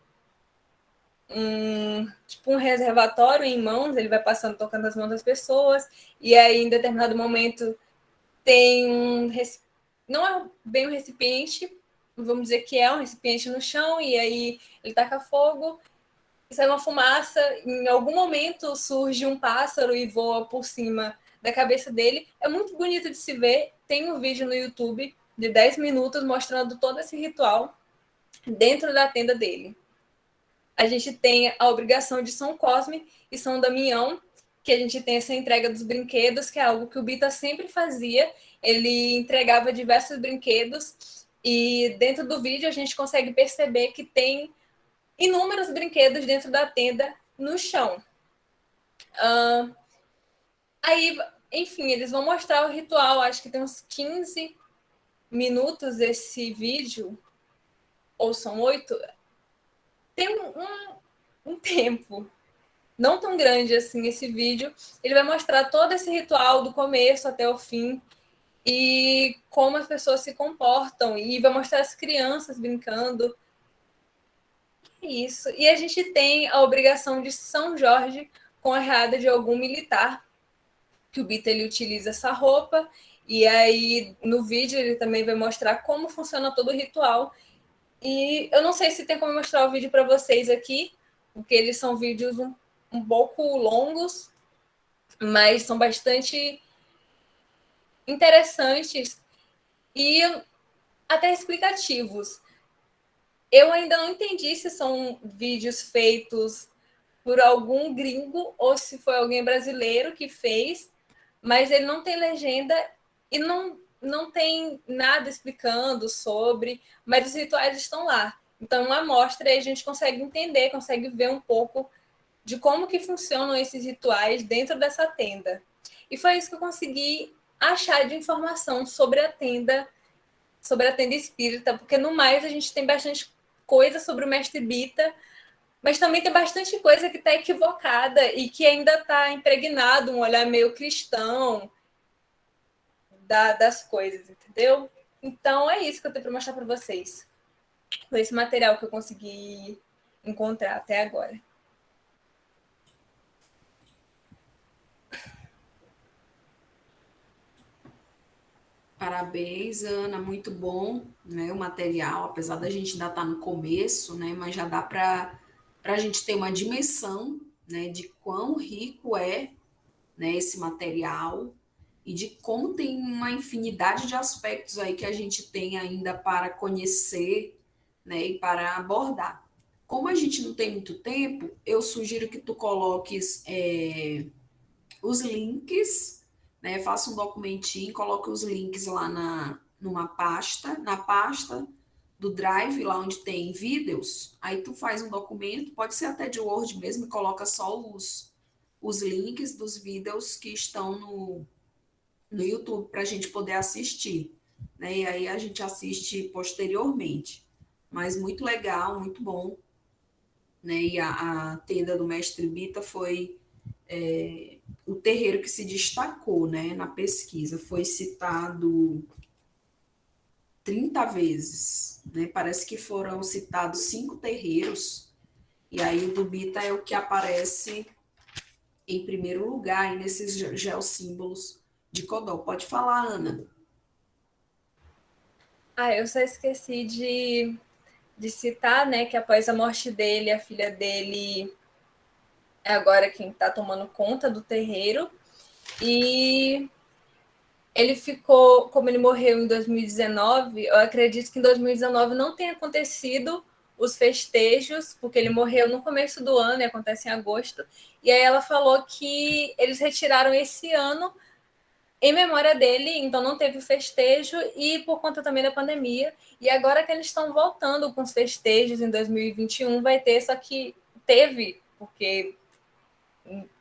tipo um reservatório em mãos, ele vai passando, tocando as mãos das pessoas, e aí em determinado momento tem não é bem um recipiente, vamos dizer que é um recipiente no chão, e aí ele taca fogo, e sai uma fumaça, em algum momento surge um pássaro e voa por cima da cabeça dele. É muito bonito de se ver, tem um vídeo no YouTube de 10 minutos mostrando todo esse ritual dentro da tenda dele. A gente tem a obrigação de São Cosme e São Damião, que a gente tem essa entrega dos brinquedos, que é algo que o Bita sempre fazia. Ele entregava diversos brinquedos e dentro do vídeo a gente consegue perceber que tem inúmeros brinquedos dentro da tenda no chão. Aí, enfim, eles vão mostrar o ritual, acho que tem uns 15 minutos esse vídeo, ou são 8, tem um tempo não tão grande assim esse vídeo. Ele vai mostrar todo esse ritual do começo até o fim e como as pessoas se comportam, e vai mostrar as crianças brincando. Isso. E a gente tem a obrigação de São Jorge com a reada de algum militar, que o Bita ele utiliza essa roupa, e aí no vídeo ele também vai mostrar como funciona todo o ritual. E eu não sei se tem como mostrar o vídeo para vocês aqui, porque eles são vídeos um pouco longos, mas são bastante interessantes e até explicativos. Eu ainda não entendi se são vídeos feitos por algum gringo ou se foi alguém brasileiro que fez, mas ele não tem legenda e não tem nada explicando sobre, mas os rituais estão lá. Então, uma amostra e a gente consegue entender, consegue ver um pouco de como que funcionam esses rituais dentro dessa tenda. E foi isso que eu consegui achar de informação sobre a tenda espírita, porque no mais a gente tem bastante coisa sobre o Mestre Bita, mas também tem bastante coisa que está equivocada e que ainda está impregnado um olhar meio cristão das coisas, entendeu? Então é isso que eu tenho para mostrar para vocês. Foi esse material que eu consegui encontrar até agora. Parabéns, Ana, muito bom, né, o material, apesar da gente ainda estar no começo, né, mas já dá para a gente ter uma dimensão, né, de quão rico é, né, esse material e de como tem uma infinidade de aspectos aí que a gente tem ainda para conhecer, né, e para abordar. Como a gente não tem muito tempo, eu sugiro que tu coloques os links, né? Faça um documentinho, coloque os links lá numa pasta, na pasta do Drive, lá onde tem vídeos, aí tu faz um documento, pode ser até de Word mesmo, e coloca só os links dos vídeos que estão no YouTube para a gente poder assistir, né? E aí a gente assiste posteriormente. Mas muito legal, muito bom, né? E a tenda do Mestre Bita foi o terreiro que se destacou, né, na pesquisa. Foi citado 30 vezes, né? Parece que foram citados 5 terreiros, e aí o do Bita é o que aparece em primeiro lugar aí nesses geossímbolos de Codó. Pode falar, Ana. Eu só esqueci de citar, né, que após a morte dele, a filha dele é agora quem está tomando conta do terreiro. E ele ficou, como ele morreu em 2019, eu acredito que em 2019 não tenha acontecido os festejos, porque ele morreu no começo do ano, e acontece em agosto. E aí ela falou que eles retiraram esse ano em memória dele, então não teve o festejo, e por conta também da pandemia. E agora que eles estão voltando com os festejos em 2021, vai ter, só que teve, porque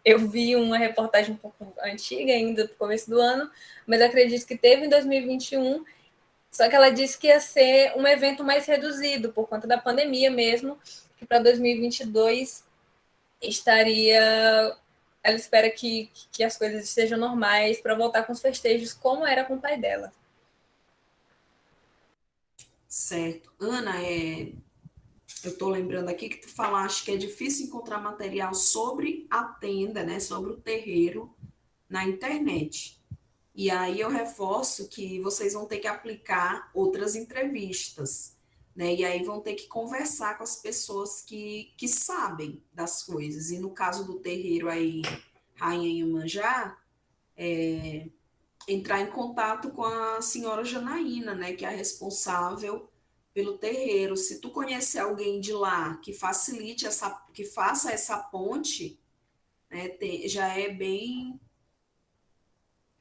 eu vi uma reportagem um pouco antiga ainda, do começo do ano, mas acredito que teve em 2021, só que ela disse que ia ser um evento mais reduzido, por conta da pandemia mesmo, que para 2022 estaria... Ela espera que as coisas estejam normais para voltar com os festejos como era com o pai dela. Certo. Ana, eu estou lembrando aqui que tu falaste que é difícil encontrar material sobre a tenda, né, sobre o terreiro na internet. E aí eu reforço que vocês vão ter que aplicar outras entrevistas, né? E aí vão ter que conversar com as pessoas que sabem das coisas. E no caso do terreiro aí, Rainha Iemanjá, entrar em contato com a senhora Janaína, né? Que é a responsável pelo terreiro. Se tu conhecer alguém de lá que facilite que faça essa ponte, né? Já é bem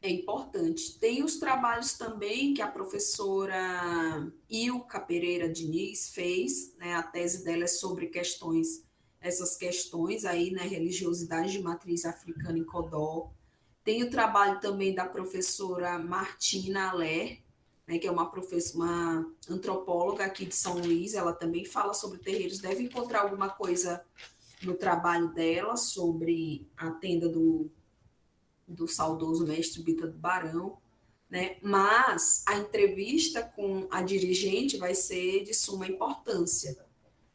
importante. Tem os trabalhos também que a professora Ilka Pereira Diniz fez, né? A tese dela é sobre essas questões aí, né? Religiosidade de matriz africana em Codó. Tem o trabalho também da professora Martina Aller, né? Que é uma antropóloga aqui de São Luís. Ela também fala sobre terreiros. Deve encontrar alguma coisa no trabalho dela sobre a tenda do saudoso mestre Bita do Barão, né? Mas a entrevista com a dirigente vai ser de suma importância,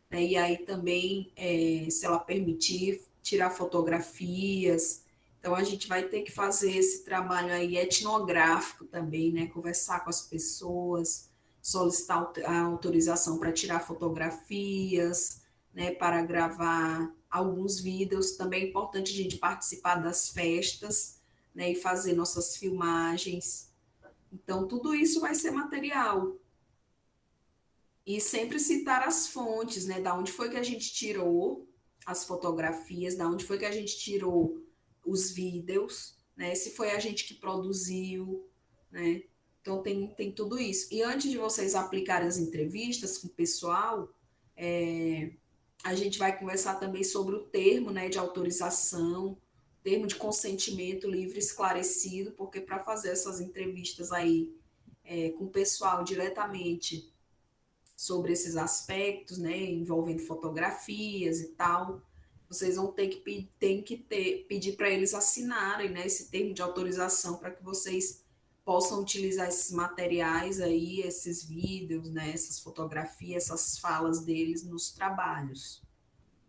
né? E aí também, se ela permitir, tirar fotografias. Então a gente vai ter que fazer esse trabalho aí etnográfico também, né? Conversar com as pessoas, solicitar a autorização para tirar fotografias, né? Para gravar alguns vídeos. Também é importante a gente participar das festas, né? E fazer nossas filmagens. Então tudo isso vai ser material. E sempre citar as fontes, né? Da onde foi que a gente tirou as fotografias, da onde foi que a gente tirou os vídeos, né? Se foi a gente que produziu, né? Então tem tudo isso. E antes de vocês aplicarem as entrevistas com o pessoal, a gente vai conversar também sobre o termo, né, de autorização, termo de consentimento livre esclarecido, porque para fazer essas entrevistas aí com o pessoal diretamente sobre esses aspectos, né, envolvendo fotografias e tal, vocês vão ter que, pedir para eles assinarem, né, esse termo de autorização para que vocês possam utilizar esses materiais aí, esses vídeos, né, essas fotografias, essas falas deles nos trabalhos.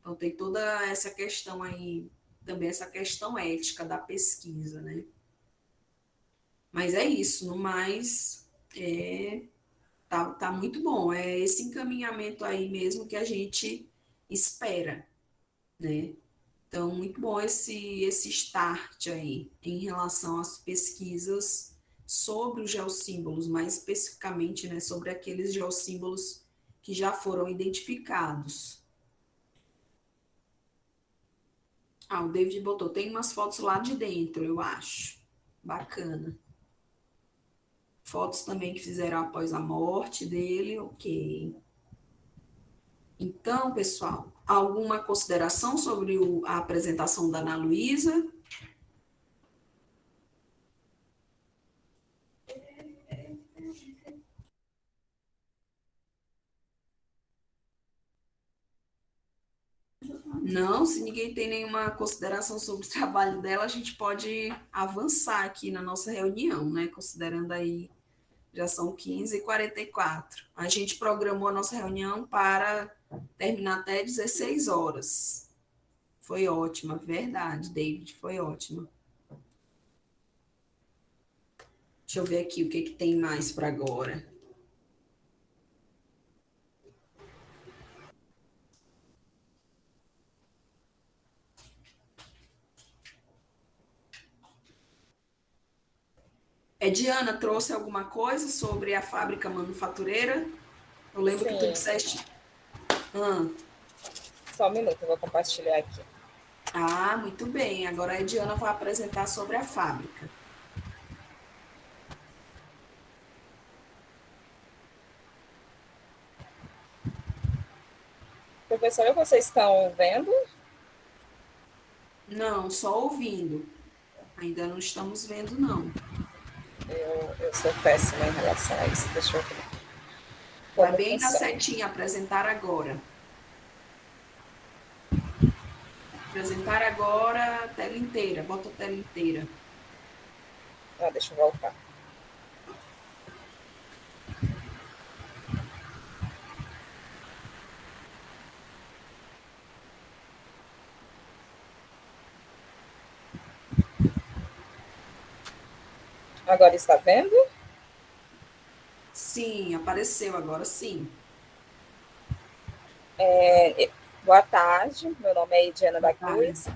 Então, tem toda essa questão aí, também essa questão ética da pesquisa, né? Mas é isso, no mais, tá muito bom. É esse encaminhamento aí mesmo que a gente espera, né? Então, muito bom esse start aí em relação às pesquisas sobre os geossímbolos, mais especificamente, né, sobre aqueles geossímbolos que já foram identificados. Ah, o David botou, tem umas fotos lá de dentro, eu acho. Bacana. Fotos também que fizeram após a morte dele, ok. Então, pessoal, alguma consideração sobre a apresentação da Ana Luísa? Não, se ninguém tem nenhuma consideração sobre o trabalho dela, a gente pode avançar aqui na nossa reunião, né? Considerando aí, já são 15h44. A gente programou a nossa reunião para terminar até 16 horas. Foi ótima, verdade, David, foi ótima. Deixa eu ver aqui o que tem mais para agora. Diana trouxe alguma coisa sobre a fábrica manufatureira? Eu lembro que tu Sim, disseste. só um minuto, eu vou compartilhar aqui. Ah, muito bem. Agora a Diana vai apresentar sobre a fábrica. Professora, vocês estão vendo? Não, só ouvindo. Ainda não estamos vendo, não. Eu sou péssima em relação a isso. Deixa eu ver. Vai Como bem na funciona. setinha, apresentar agora. Apresentar agora, tela inteira. Bota a tela inteira. Ah, deixa eu voltar. Agora está vendo? Sim, apareceu agora sim. Boa tarde, meu nome é Ediana da Cruz.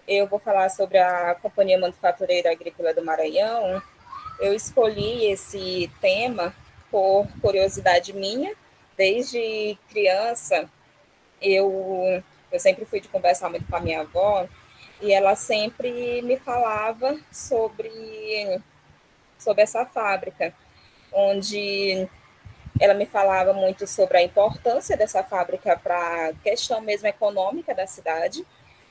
Eu vou falar sobre a Companhia Manufatureira Agrícola do Maranhão. Eu escolhi esse tema por curiosidade minha. Desde criança, eu sempre fui de conversar muito com a minha avó, e ela sempre me falava sobre essa fábrica, onde ela me falava muito sobre a importância dessa fábrica para a questão mesmo econômica da cidade,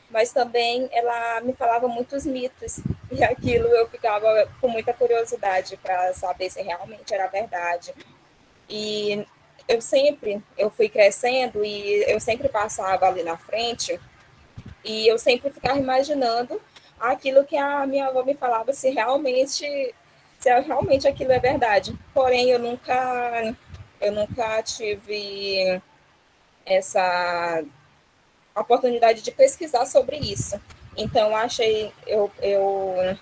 mas também ela me falava muitos mitos, e aquilo eu ficava com muita curiosidade para saber se realmente era verdade. E eu fui crescendo e eu sempre passava ali na frente e eu sempre ficava imaginando aquilo que a minha avó me falava, se realmente aquilo é verdade. Porém, eu nunca tive essa oportunidade de pesquisar sobre isso. Então, eu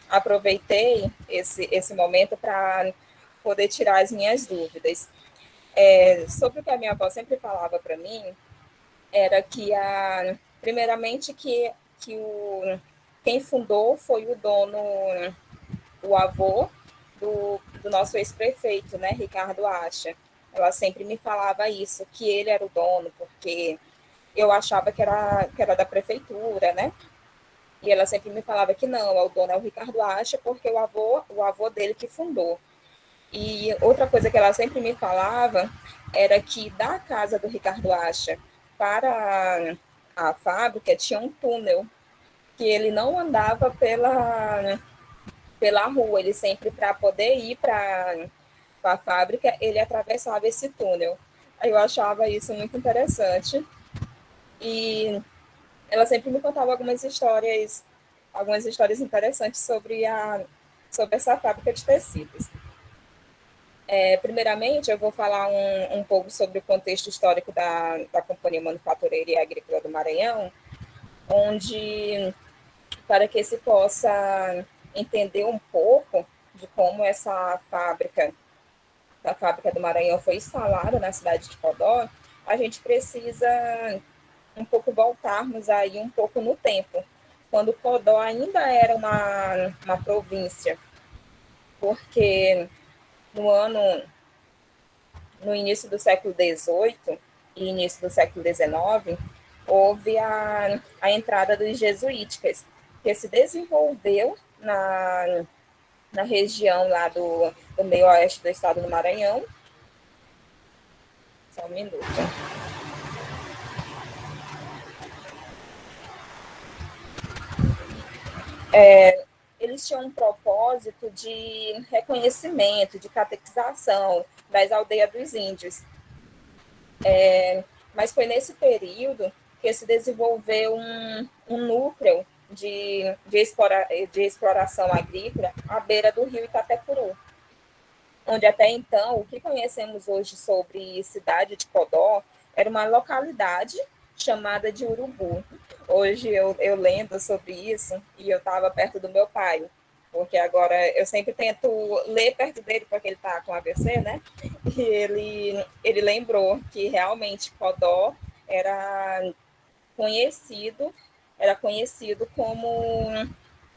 aproveitei esse momento para poder tirar as minhas dúvidas. Sobre o que a minha avó sempre falava para mim, era que, primeiramente, quem fundou foi o dono, o avô do nosso ex-prefeito, né, Ricardo Acha. Ela sempre me falava isso, que ele era o dono, porque eu achava que era da prefeitura, né? E ela sempre me falava que não, o dono é o Ricardo Acha, porque o avô dele que fundou. E outra coisa que ela sempre me falava era que da casa do Ricardo Acha para a fábrica tinha um túnel, que ele não andava pela rua, ele sempre, para poder ir para a fábrica, ele atravessava esse túnel. Aí eu achava isso muito interessante. E ela sempre me contava algumas histórias interessantes sobre essa fábrica de tecidos. Primeiramente, eu vou falar um pouco sobre o contexto histórico da Companhia Manufatureira e Agrícola do Maranhão, onde, para que se possa entender um pouco de como essa fábrica, da fábrica do Maranhão, foi instalada na cidade de Codó, a gente precisa um pouco voltarmos aí um pouco no tempo, quando Codó ainda era uma província, porque no ano no início do século XVIII e início do século XIX, houve a entrada dos jesuíticas, que se desenvolveu na região lá do meio oeste do estado do Maranhão. Só um minuto. Eles tinham um propósito de reconhecimento, de catequização das aldeias dos índios. Mas foi nesse período que se desenvolveu um núcleo de exploração agrícola à beira do rio Itapecuru, onde até então o que conhecemos hoje sobre cidade de Codó era uma localidade chamada de Urubu. Hoje eu lendo sobre isso e eu estava perto do meu pai, porque agora eu sempre tento ler perto dele, porque ele está com AVC, né? E ele lembrou que realmente Codó era conhecido como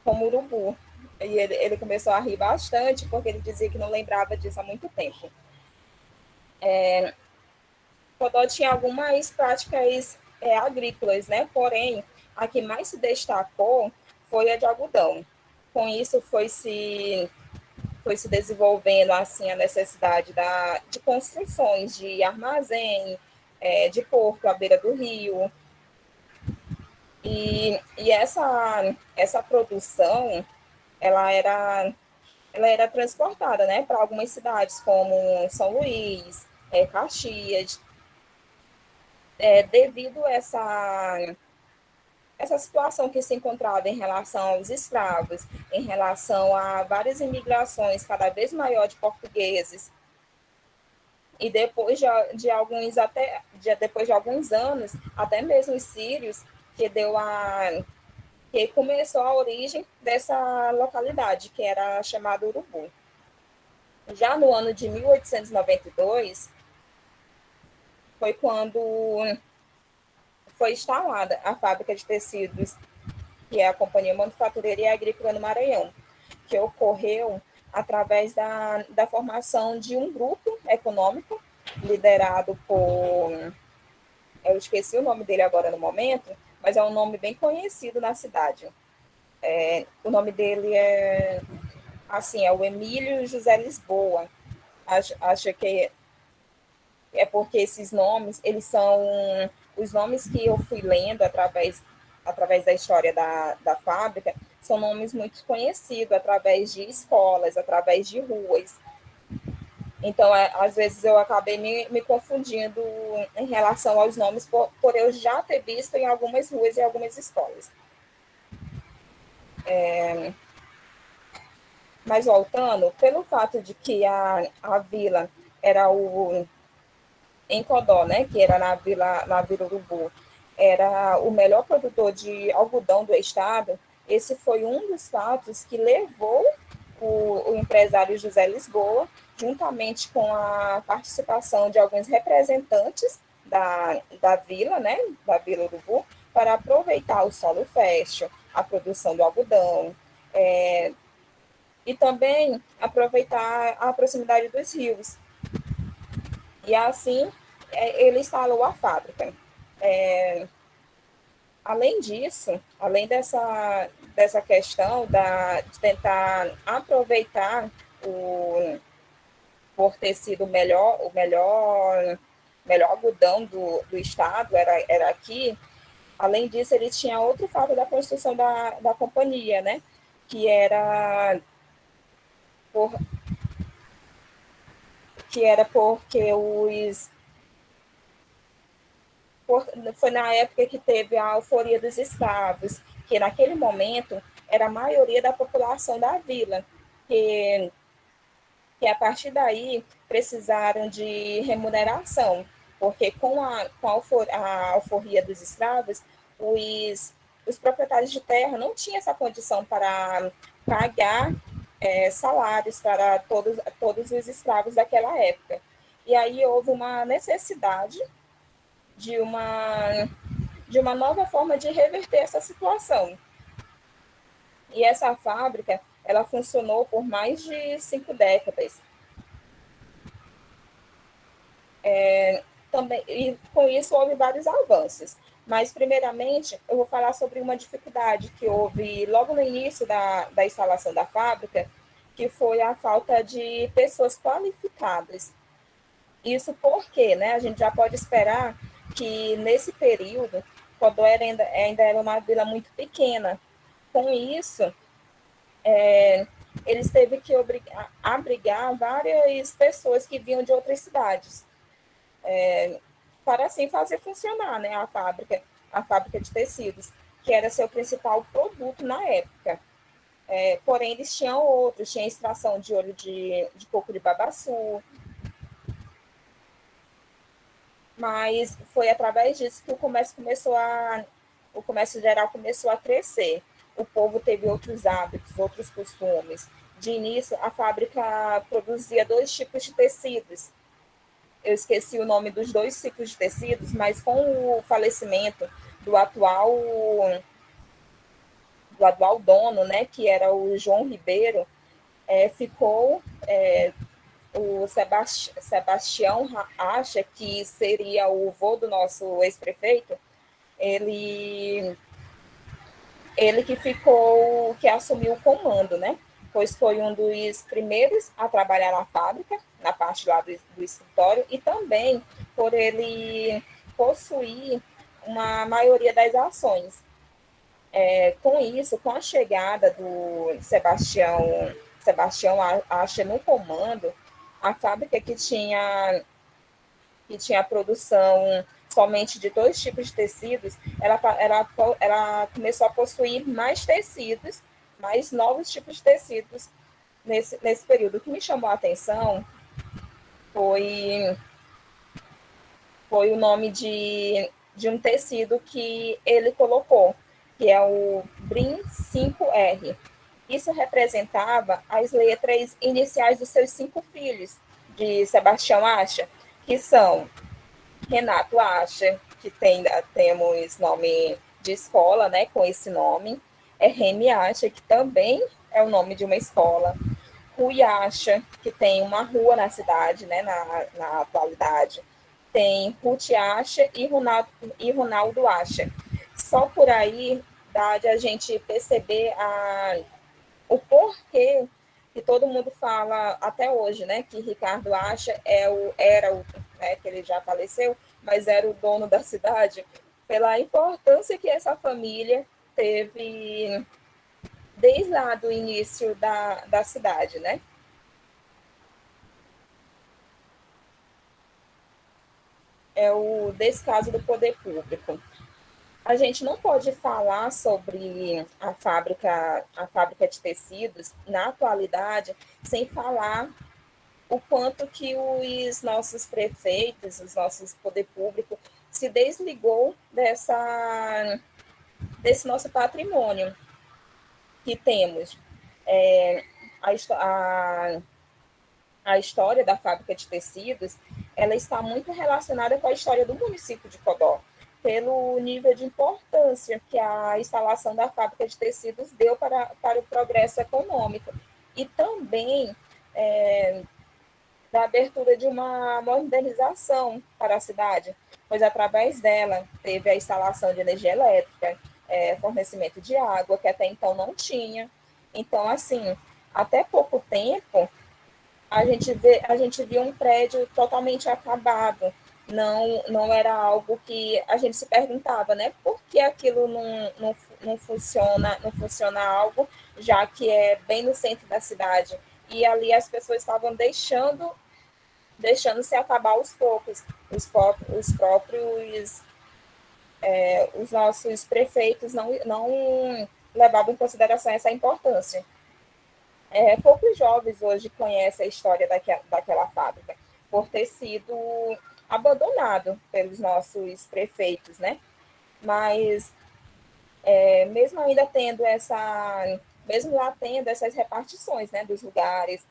Urubu. E ele começou a rir bastante, porque ele dizia que não lembrava disso há muito tempo. Codó tinha algumas práticas agrícolas, né? Porém, a que mais se destacou foi a de algodão. Com isso, foi se desenvolvendo assim a necessidade de construções de armazém, de porto à beira do rio. E essa produção, ela era transportada, né, para algumas cidades, como São Luís, Caxias, devido a essa situação que se encontrava em relação aos escravos, em relação a várias imigrações cada vez maior de portugueses, e depois depois de alguns anos, até mesmo os sírios, que começou a origem dessa localidade, que era chamada Urubu. Já no ano de 1892, foi quando foi instalada a fábrica de tecidos, que é a Companhia Manufatureira e Agrícola no Maranhão, que ocorreu através da formação de um grupo econômico liderado por... Eu esqueci o nome dele agora no momento, mas é um nome bem conhecido na cidade. O nome dele é o Emílio José Lisboa. Acho que é porque esses nomes, eles são os nomes que eu fui lendo através da história da fábrica, são nomes muito conhecidos, através de escolas, através de ruas. Então, às vezes, eu acabei me confundindo em relação aos nomes, por eu já ter visto em algumas ruas e algumas escolas. Mas voltando, pelo fato de que a vila era em Codó, né, que era na Vila Urubu, era o melhor produtor de algodão do estado, esse foi um dos fatos que levou o empresário José Lisboa, juntamente com a participação de alguns representantes da vila, né, da Vila Urubu, para aproveitar o solo fértil, a produção do algodão, e também aproveitar a proximidade dos rios. E assim, ele instalou a fábrica. Além disso, além dessa questão de tentar aproveitar por ter sido o melhor algodão do estado, era aqui. Além disso, ele tinha outro fato da construção da companhia, né? Que era porque foi na época que teve a euforia dos escravos, que naquele momento era a maioria da população da vila, que que a partir daí precisaram de remuneração, porque com a alforria dos escravos, os proprietários de terra não tinham essa condição para pagar salários para todos os escravos daquela época. E aí houve uma necessidade de uma nova forma de reverter essa situação. E essa fábrica, ela funcionou por mais de 5 décadas. Também, e com isso houve vários avanços. Mas, primeiramente, eu vou falar sobre uma dificuldade que houve logo no início da instalação da fábrica, que foi a falta de pessoas qualificadas. Isso porque, né, a gente já pode esperar que, nesse período, Codó ainda era uma vila muito pequena. Com isso, eles teve que abrigar várias pessoas que vinham de outras cidades, para assim fazer funcionar, né, a fábrica de tecidos, que era seu principal produto na época. Porém, eles tinham outros, tinha extração de óleo de coco de babaçu, mas foi através disso que o comércio geral começou a crescer. O povo teve outros hábitos, outros costumes. De início, a fábrica produzia 2 tipos de tecidos. Eu esqueci o nome dos 2 tipos de tecidos, mas com o falecimento do atual dono, né, que era o João Ribeiro, ficou o Sebastião Acha, que seria o avô do nosso ex-prefeito, ele que assumiu o comando, né? Pois foi um dos primeiros a trabalhar na fábrica, na parte lá do escritório, e também por ele possuir uma maioria das ações. Com isso, com a chegada do Sebastião Acha no comando, a fábrica que tinha produção somente de 2 tipos de tecidos, ela começou a possuir mais tecidos, mais novos tipos de tecidos nesse período. O que me chamou a atenção foi o nome de um tecido que ele colocou, que é o BRIM 5R. Isso representava as letras iniciais dos seus 5 filhos, de Sebastião Acha, que são Renato Acha, que temos nome de escola, né, com esse nome, Remy Acha, que também é o nome de uma escola, Rui Acha, que tem uma rua na cidade, né, na atualidade, tem Ruth Acha e Ronaldo Acha. Só por aí dá de a gente perceber o porquê que todo mundo fala até hoje, né, que Ricardo Acha que ele já faleceu, mas era o dono da cidade, pela importância que essa família teve desde lá do início da cidade, né? É o descaso do poder público. A gente não pode falar sobre a fábrica de tecidos na atualidade sem falar o quanto que os nossos prefeitos, os nossos poder público se desligou desse nosso patrimônio que temos. A história da fábrica de tecidos, ela está muito relacionada com a história do município de Codó, pelo nível de importância que a instalação da fábrica de tecidos deu para o progresso econômico. E também da abertura de uma modernização para a cidade, pois através dela teve a instalação de energia elétrica, fornecimento de água, que até então não tinha. Então, assim, até pouco tempo, a gente via um prédio totalmente acabado. Não era algo que a gente se perguntava, né? Por que aquilo não funciona algo, já que é bem no centro da cidade? E ali as pessoas estavam deixando se acabar aos poucos. Os nossos prefeitos não levavam em consideração essa importância. poucos jovens hoje conhecem a história daquela fábrica, por ter sido abandonado pelos nossos prefeitos, né? Mas mesmo ainda tendo mesmo lá tendo essas repartições, né, dos lugares,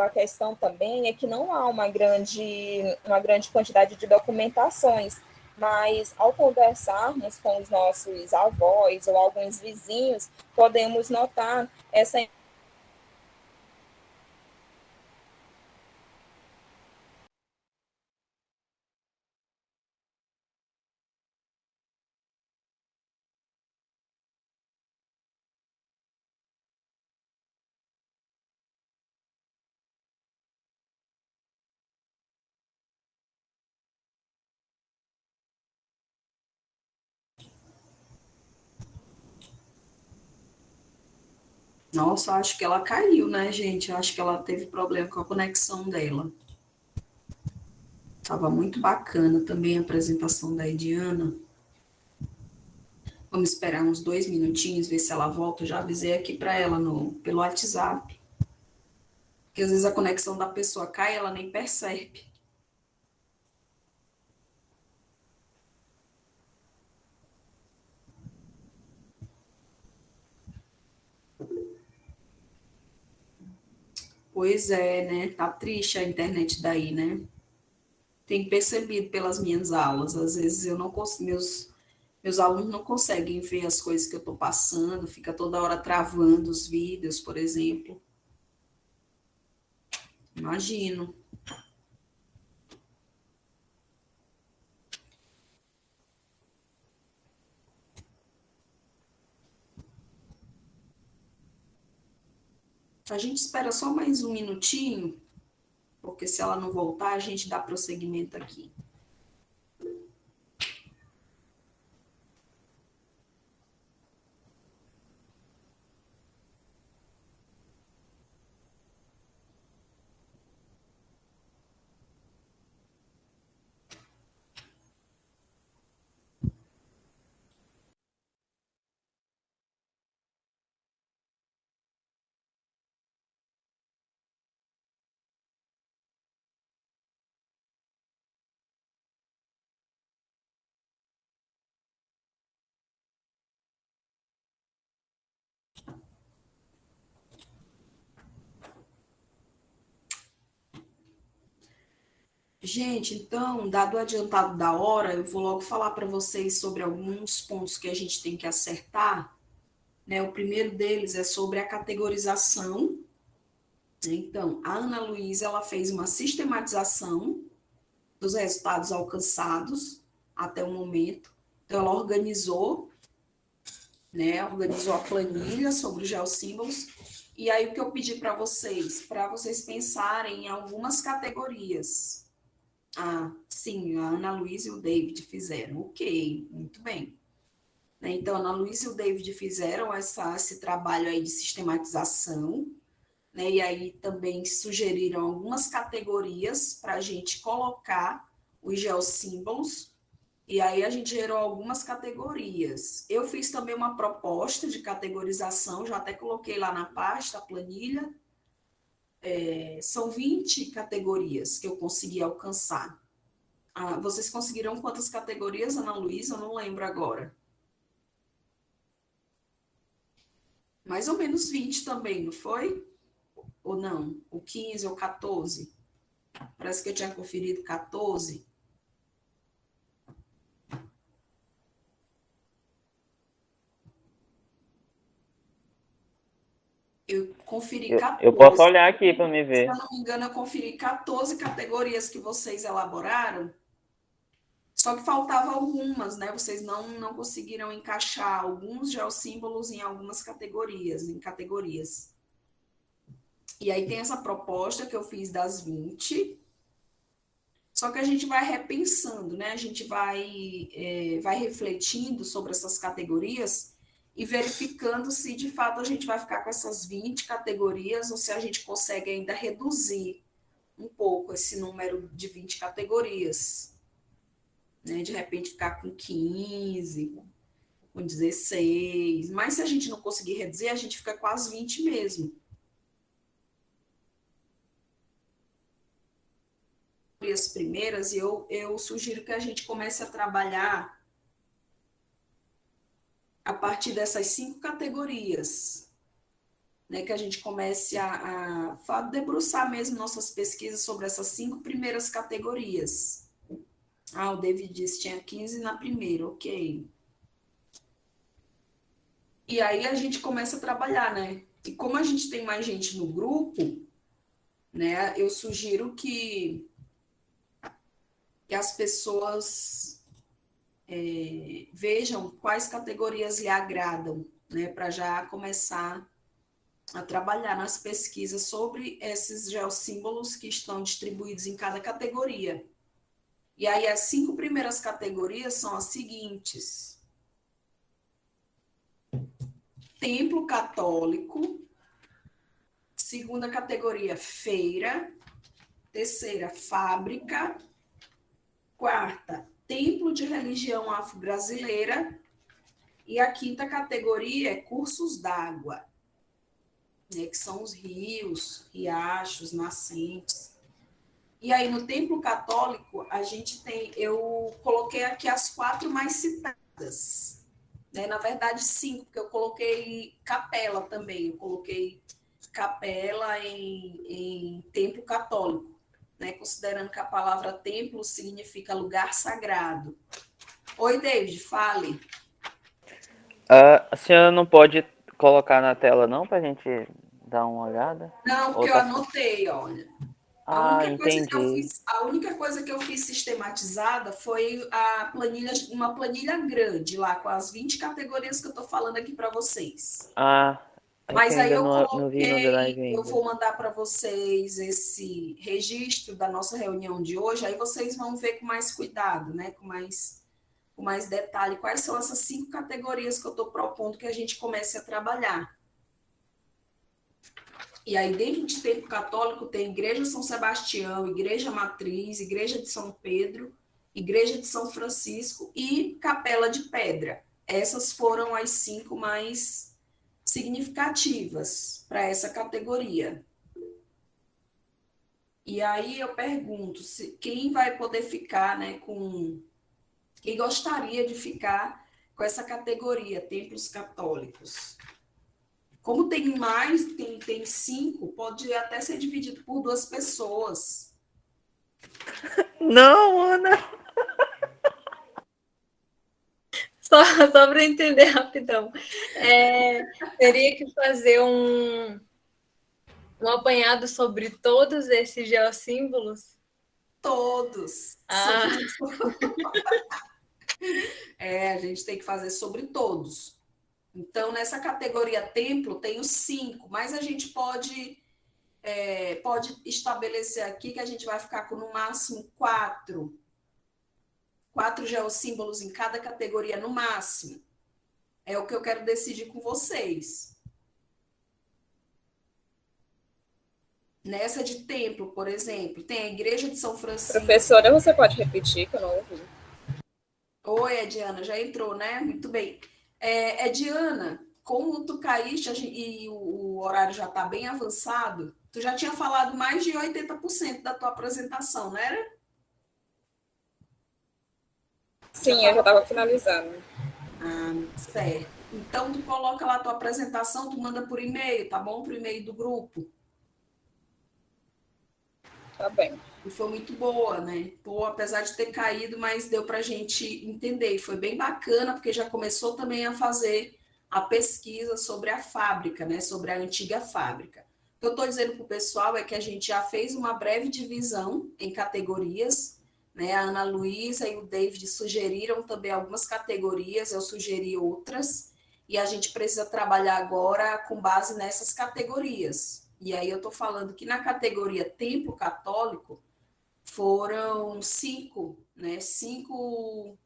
a questão também é que não há uma grande quantidade de documentações, mas ao conversarmos com os nossos avós ou alguns vizinhos, podemos notar essa. Nossa, acho que ela caiu, né, gente? Acho que ela teve problema com a conexão dela. Tava muito bacana também a apresentação da Ediana. Vamos esperar uns 2 minutinhos, ver se ela volta. Eu já avisei aqui para ela pelo WhatsApp. Porque às vezes a conexão da pessoa cai e ela nem percebe. Pois é, né? Tá triste a internet daí, né? Tenho percebido pelas minhas aulas. Às vezes eu não consigo, meus alunos não conseguem ver as coisas que eu estou passando, fica toda hora travando os vídeos, por exemplo. Imagino. A gente espera só mais um minutinho, porque se ela não voltar, a gente dá prosseguimento aqui. Gente, então, dado o adiantado da hora, eu vou logo falar para vocês sobre alguns pontos que a gente tem que acertar, né? O primeiro deles é sobre a categorização. Então, a Ana Luísa, ela fez uma sistematização dos resultados alcançados até o momento. Então, ela organizou, né? Organizou a planilha sobre os geossímbolos. E aí, o que eu pedi para vocês pensarem em algumas categorias. Ah, sim, a Ana Luísa e o David fizeram. Ok, muito bem. Então, a Ana Luísa e o David fizeram esse trabalho aí de sistematização, né? E aí também sugeriram algumas categorias para a gente colocar os geossímbolos, e aí a gente gerou algumas categorias. Eu fiz também uma proposta de categorização, já até coloquei lá na pasta, a planilha. São 20 categorias que eu consegui alcançar. Vocês conseguiram quantas categorias, Ana Luísa? Eu não lembro agora. Mais ou menos 20 também, não foi? Ou não? Ou 15 ou 14? Parece que eu tinha conferido 14. Eu conferi 14. Eu posso olhar aqui para me ver. Se eu não me engano, eu conferi 14 categorias que vocês elaboraram. Só que faltava algumas, né? Vocês não conseguiram encaixar alguns geossímbolos em algumas categorias, E aí tem essa proposta que eu fiz das 20. Só que a gente vai repensando, né? A gente vai refletindo sobre essas categorias e verificando se de fato a gente vai ficar com essas 20 categorias ou se a gente consegue ainda reduzir um pouco esse número de 20 categorias. né? De repente ficar com 15, com 16, mas se a gente não conseguir reduzir, a gente fica com as 20 mesmo. As primeiras, eu sugiro que a gente comece a trabalhar a partir dessas 5 categorias, né, que a gente comece a debruçar mesmo nossas pesquisas sobre essas 5 primeiras categorias. O David disse que tinha 15 na primeira, ok. E aí a gente começa a trabalhar, né? E como a gente tem mais gente no grupo, né, eu sugiro que as pessoas vejam quais categorias lhe agradam, né, para já começar a trabalhar nas pesquisas sobre esses geossímbolos que estão distribuídos em cada categoria. E aí as 5 primeiras categorias são as seguintes: templo católico, segunda categoria, feira, terceira, fábrica, quarta, templo de religião afro-brasileira, e a quinta categoria é cursos d'água, né, que são os rios, riachos, nascentes. E aí, no templo católico, a gente tem, eu coloquei aqui as 4 mais citadas, né? Na verdade, 5, porque eu coloquei capela também, eu coloquei capela em templo católico, né? Considerando que a palavra templo significa lugar sagrado. Oi, David, fale. A senhora não pode colocar na tela, não, para a gente dar uma olhada? Não, porque eu anotei, olha. Entendi. A única coisa que eu fiz sistematizada foi uma planilha grande lá, com as 20 categorias que eu estou falando aqui para vocês. Mas aí eu coloquei, eu vou mandar para vocês esse registro da nossa reunião de hoje, aí vocês vão ver com mais cuidado, né? Com mais detalhe, quais são essas 5 categorias que eu estou propondo que a gente comece a trabalhar. E aí, dentro de templo católico, tem Igreja São Sebastião, Igreja Matriz, Igreja de São Pedro, Igreja de São Francisco e Capela de Pedra. Essas foram as 5 mais significativas para essa categoria. E aí eu pergunto quem vai poder ficar, né, quem gostaria de ficar com essa categoria, templos católicos. Como tem mais, tem 5, pode até ser dividido por 2 pessoas. Não, Ana! Só para entender rapidão. Teria que fazer um apanhado sobre todos esses geossímbolos? Todos. A gente tem que fazer sobre todos. Então, nessa categoria templo, tem os 5, mas a gente pode estabelecer aqui que a gente vai ficar com, no máximo, 4 geossímbolos em cada categoria, no máximo. É o que eu quero decidir com vocês. Nessa de templo, por exemplo, tem a Igreja de São Francisco. Professora, você pode repetir, que eu não ouvi. Oi, Ediana, já entrou, né? Muito bem. Ediana, como tu caíste e o horário já está bem avançado, tu já tinha falado mais de 80% da tua apresentação, não era? Sim, eu já estava finalizando. Certo. Então, tu coloca lá a tua apresentação, tu manda por e-mail, tá bom? Por e-mail do grupo. Tá bem. E foi muito boa, né? Apesar de ter caído, mas deu para a gente entender. E foi bem bacana, porque já começou também a fazer a pesquisa sobre a fábrica, né? Sobre a antiga fábrica. O que eu estou dizendo para o pessoal é que a gente já fez uma breve divisão em categorias, né? A Ana Luísa e o David sugeriram também algumas categorias, eu sugeri outras, e a gente precisa trabalhar agora com base nessas categorias. E aí eu estou falando que na categoria templo católico foram 5, né? 5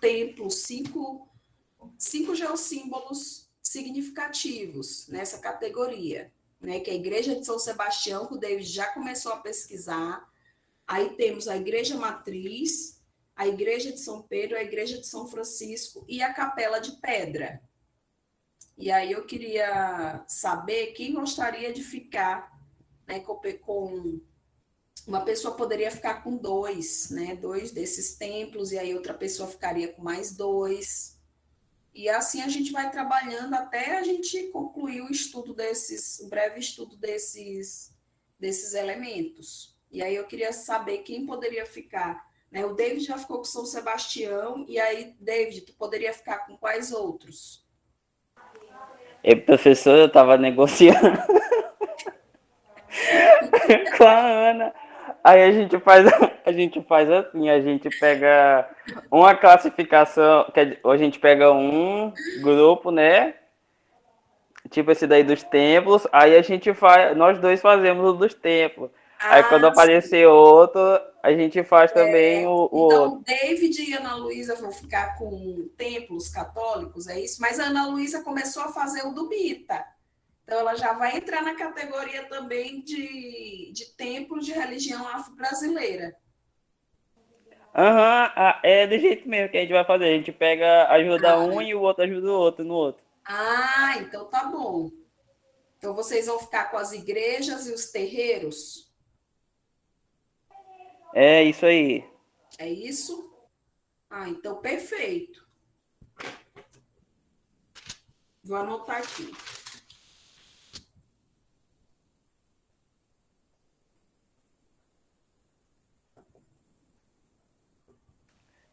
templos, 5 geossímbolos significativos nessa categoria, né? Que é a Igreja de São Sebastião, que o David já começou a pesquisar, Aí temos a Igreja Matriz, a Igreja de São Pedro, a Igreja de São Francisco e a Capela de Pedra. E aí eu queria saber quem gostaria de ficar, né, com uma pessoa poderia ficar com dois, né, dois desses templos, e aí outra pessoa ficaria com mais dois. E assim a gente vai trabalhando até a gente concluir o breve estudo desses elementos. E aí eu queria saber quem poderia ficar, né? O David já ficou com São Sebastião, e aí, David, tu poderia ficar com quais outros? E professor, eu estava negociando com a Ana. Aí a gente faz assim, a gente pega uma classificação, a gente pega um grupo, né? Tipo esse daí dos templos, aí a gente faz, nós dois fazemos o dos templos. Aí quando Ah, aparecer outro, a gente faz também o então, outro. David e Ana Luísa vão ficar com templos católicos, é isso? Mas a Ana Luísa começou a fazer o do Bita. Então, ela já vai entrar na categoria também de templos de religião afro-brasileira. Aham, é do jeito mesmo que a gente vai fazer. A gente pega, ajuda um e o outro ajuda o outro no outro. Ah, então tá bom. Então, vocês vão ficar com as igrejas e os terreiros? É isso aí. É isso? Ah, então perfeito. Vou anotar aqui.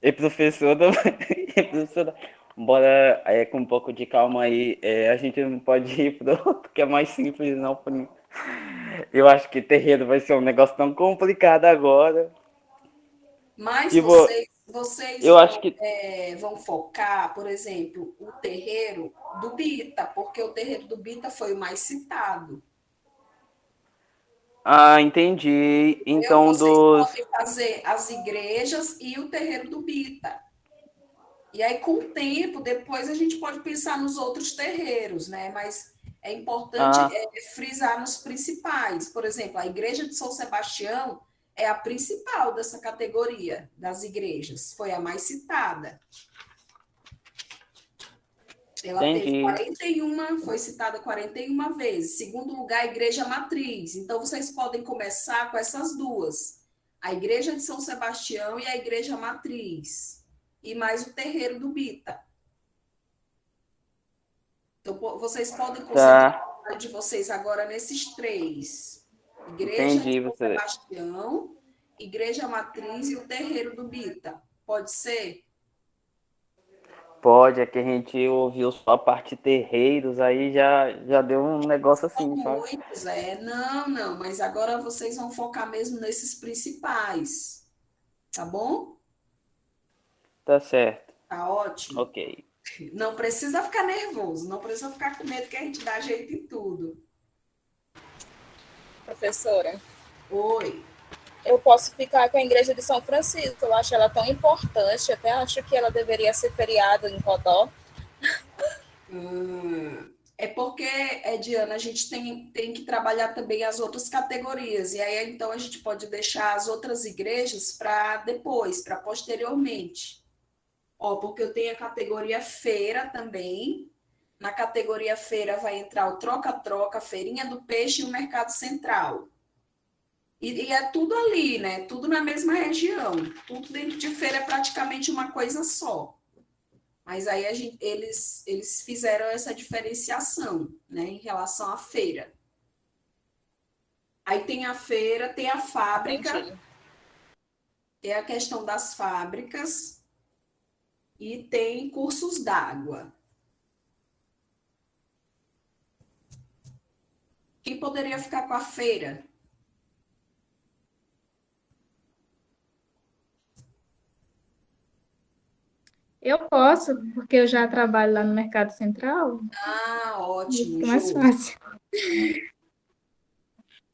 E professor, e professora, bora com um pouco de calma aí. A gente não pode ir pro outro, que é mais simples, não. Eu acho que terreiro vai ser um negócio tão complicado agora. Mas E vocês eu acho que. vão focar, por exemplo, o terreiro do Bita, porque o terreiro do Bita foi o mais citado. Ah, entendi. Então, Vocês dos. podem fazer as igrejas e o terreiro do Bita. E aí, com o tempo, depois a gente pode pensar nos outros terreiros, né? Mas é importante Ah, frisar nos principais. Por exemplo, a igreja de São Sebastião é a principal dessa categoria das igrejas, foi a mais citada. Ela teve entendi. 41, foi citada 41 vezes. Segundo lugar, a Igreja Matriz. Então, vocês podem começar com essas duas: a Igreja de São Sebastião e a Igreja Matriz. E mais o terreiro do Bita. Então, vocês podem concentrar Tá, a de vocês agora nesses três: Igreja de entendi, São você. Sebastião, Igreja Matriz e o terreiro do Bita. Pode ser? Pode, é que a gente ouviu só a parte terreiros, aí já deu um negócio São assim, sabe? muitos, Não, não, mas agora vocês vão focar mesmo nesses principais, tá bom? Tá certo. Tá ótimo. Ok. Não precisa ficar nervoso, não precisa ficar com medo que a gente dá jeito em tudo. Professora, Oi. eu posso ficar com a Igreja de São Francisco, eu acho ela tão importante, até acho que ela deveria ser feriado em Codó. É porque, Diana, a gente tem que trabalhar também as outras categorias, e aí então a gente pode deixar as outras igrejas para depois, para posteriormente. Ó, porque eu tenho a categoria feira também. Na categoria feira vai entrar o troca-troca, a feirinha do peixe e o mercado central. E é tudo ali, né? Tudo na mesma região. Tudo dentro de feira é praticamente uma coisa só. Mas aí eles fizeram essa diferenciação, né, em relação à feira. Aí tem a feira, tem a fábrica, Entendi. tem a questão das fábricas e tem cursos d'água. Quem poderia ficar com a feira? Eu posso, porque eu já trabalho lá no Mercado Central, Ah, e ótimo, fica mais Josi. fácil.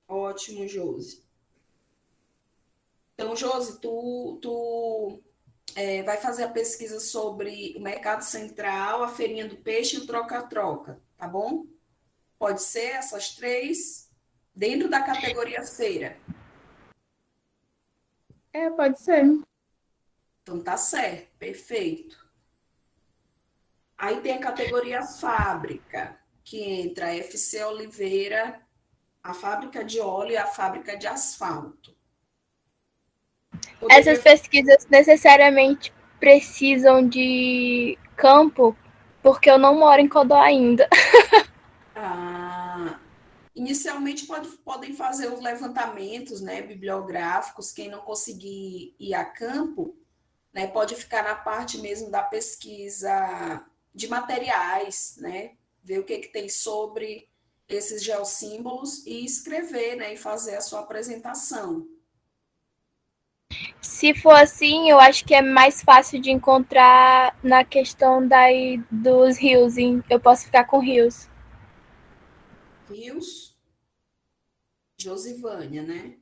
Ótimo, Josi. Então, Josi, tu vai fazer a pesquisa sobre o mercado central, a feirinha do peixe e o troca-troca, tá bom? Pode ser essas três, dentro da categoria feira. Pode ser. Então tá certo, perfeito. Aí tem a categoria fábrica, que entra a FC Oliveira, a fábrica de óleo e a fábrica de asfalto. Essas Poderia... pesquisas necessariamente precisam de campo, porque eu não moro em Codó ainda. Inicialmente podem fazer os levantamentos, né, bibliográficos. Quem não conseguir ir a campo, né, pode ficar na parte mesmo da pesquisa de materiais, né, ver o que tem sobre esses geossímbolos e escrever, né, e fazer a sua apresentação. Se for assim, eu acho que é mais fácil de encontrar na questão dos rios. Eu posso ficar com rios. Rios, Josivânia, né?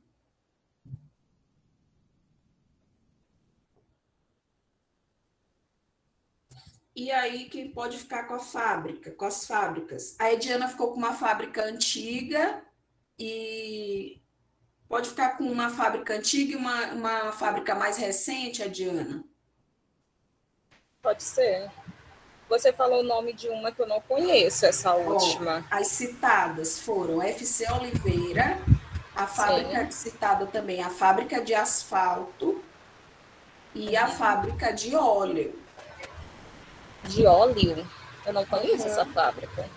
E aí quem pode ficar com a fábrica, com as fábricas? A Ediana ficou com uma fábrica antiga e pode ficar com uma fábrica antiga e uma fábrica mais recente, Ediana? Pode ser. Você falou o nome de uma que eu não conheço, essa última. As citadas foram FC Oliveira, a fábrica citada também, a fábrica de asfalto e a fábrica de óleo. De óleo? Eu não conheço essa fábrica.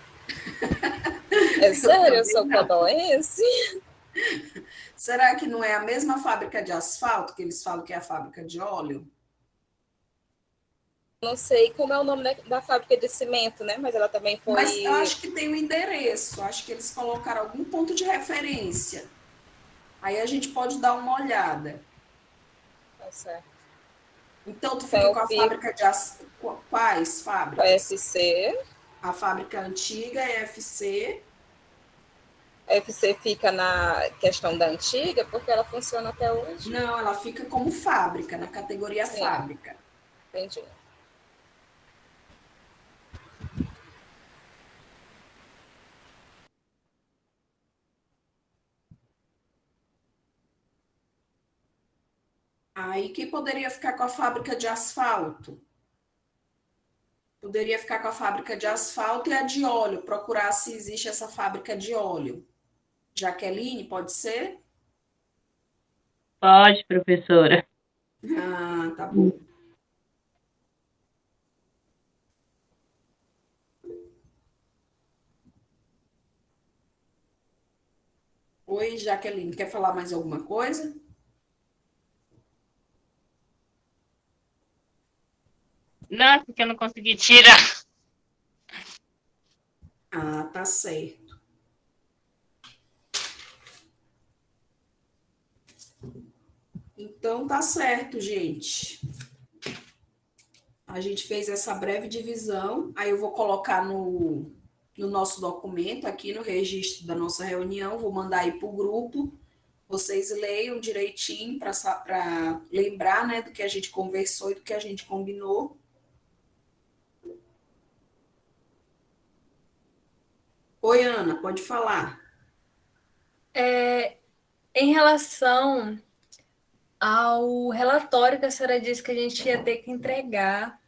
É sério, eu sou codoense? Será que não é a mesma fábrica de asfalto que eles falam que é a fábrica de óleo? Não sei como é o nome da fábrica de cimento, né? Mas ela também foi... Mas eu acho que tem um endereço, acho que eles colocaram algum ponto de referência. Aí a gente pode dar uma olhada. Tá certo. Então, tu fica com a fábrica de quais fábricas? A FC. A fábrica antiga é FC. A FC fica na questão da antiga, porque ela funciona até hoje. Não, ela fica como fábrica, na categoria fábrica. Entendi. Aí, quem poderia ficar com a fábrica de asfalto? Poderia ficar com a fábrica de asfalto e a de óleo, procurar se existe essa fábrica de óleo. Jaqueline, pode ser? Pode, professora. Ah, tá bom. Oi, Jaqueline, quer falar mais alguma coisa? Não, porque eu não consegui tirar. Ah, tá certo. Então, tá certo, gente. A gente fez essa breve divisão. Aí eu vou colocar no nosso documento, aqui no registro da nossa reunião, vou mandar aí para o grupo. Vocês leiam direitinho para lembrar, né, do que a gente conversou e do que a gente combinou. Oi, Ana, pode falar. Em relação ao relatório que a senhora disse que a gente ia ter que entregar,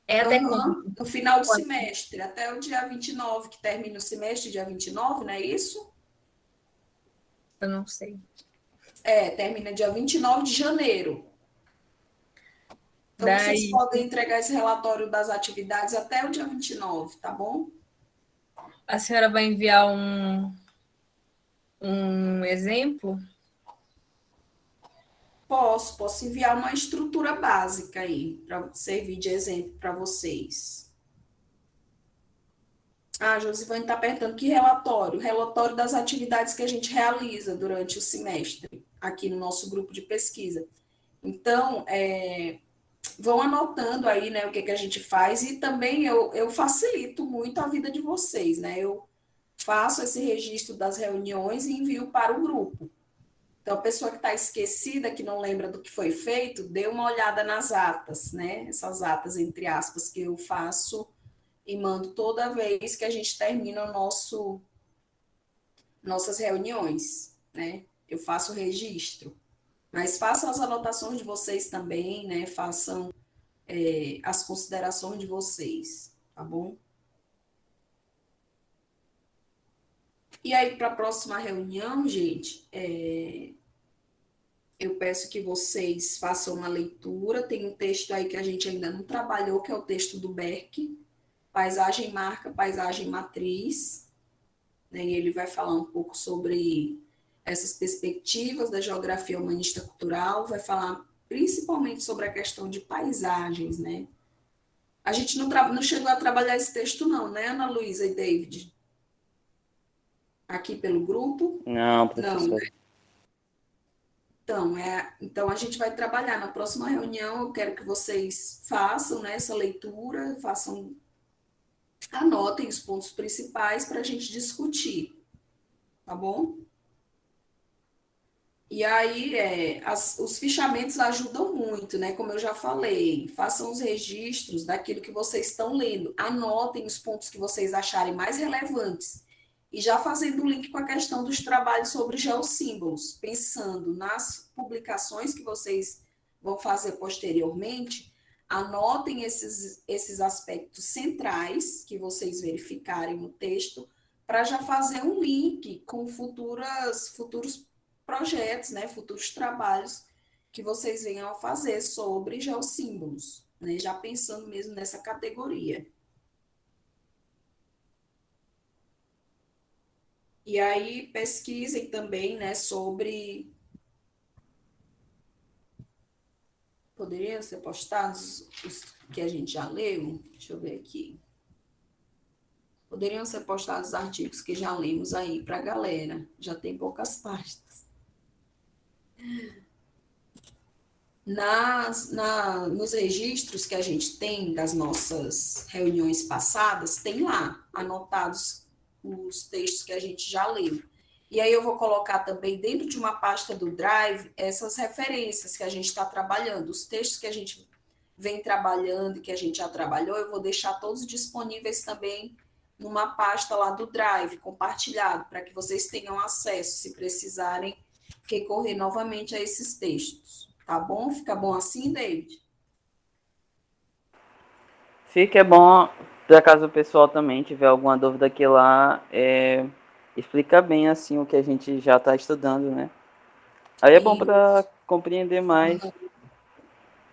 até quando? No final do semestre, até o dia 29, que termina o semestre, dia 29, não é isso? Eu não sei. Termina dia 29 de janeiro. Então, vocês Daí, podem entregar esse relatório das atividades até o dia 29, tá bom? a senhora vai enviar um exemplo? Posso enviar uma estrutura básica aí, para servir de exemplo para vocês. Ah, Josivane está perguntando que relatório? Relatório das atividades que a gente realiza durante o semestre, aqui no nosso grupo de pesquisa. Então, vão anotando aí, né, o que a gente faz, e também eu facilito muito a vida de vocês, né? Eu faço esse registro das reuniões e envio para o grupo. Então, a pessoa que está esquecida, que não lembra do que foi feito, dê uma olhada nas atas, né? Essas atas, entre aspas, que eu faço e mando toda vez que a gente termina nossas reuniões, né? Eu faço o registro. Mas façam as anotações de vocês também, né? Façam as considerações de vocês, tá bom? E aí, para a próxima reunião, gente, eu peço que vocês façam uma leitura. Tem um texto aí que a gente ainda não trabalhou, que é o texto do Beck, Paisagem Marca, Paisagem Matriz. Né? E ele vai falar um pouco sobre essas perspectivas da geografia humanista cultural, vai falar principalmente sobre a questão de paisagens, né? A gente não chegou a trabalhar esse texto não, né, Ana Luísa e David? Aqui pelo grupo? Não, Não, né? professor. Então a gente vai trabalhar na próxima reunião. Eu quero que vocês façam, né, essa leitura, anotem os pontos principais para a gente discutir, tá bom? E aí, os fichamentos ajudam muito, né? Como eu já falei, façam os registros daquilo que vocês estão lendo, anotem os pontos que vocês acharem mais relevantes. E já fazendo o link com a questão dos trabalhos sobre geossímbolos, pensando nas publicações que vocês vão fazer posteriormente, anotem esses aspectos centrais que vocês verificarem no texto, para já fazer um link com futuros projetos, né, futuros trabalhos que vocês venham a fazer sobre geossímbolos, né, já pensando mesmo nessa categoria. E aí pesquisem também, né, sobre... Poderiam ser postados os que a gente já leu? Deixa eu ver aqui. Poderiam ser postados os artigos que já lemos aí para a galera. Já tem poucas páginas. Nos registros que a gente tem das nossas reuniões passadas, tem lá anotados os textos que a gente já leu. E aí eu vou colocar também dentro de uma pasta do Drive essas referências que a gente está trabalhando, os textos que a gente vem trabalhando e que a gente já trabalhou, eu vou deixar todos disponíveis também numa pasta lá do Drive, compartilhado, para que vocês tenham acesso, se precisarem recorrer novamente a esses textos. Tá bom? Fica bom assim, David? Fica é bom, por caso o pessoal também tiver alguma dúvida aqui lá, explica bem assim o que a gente já está estudando, né? Aí é bom E, para compreender mais.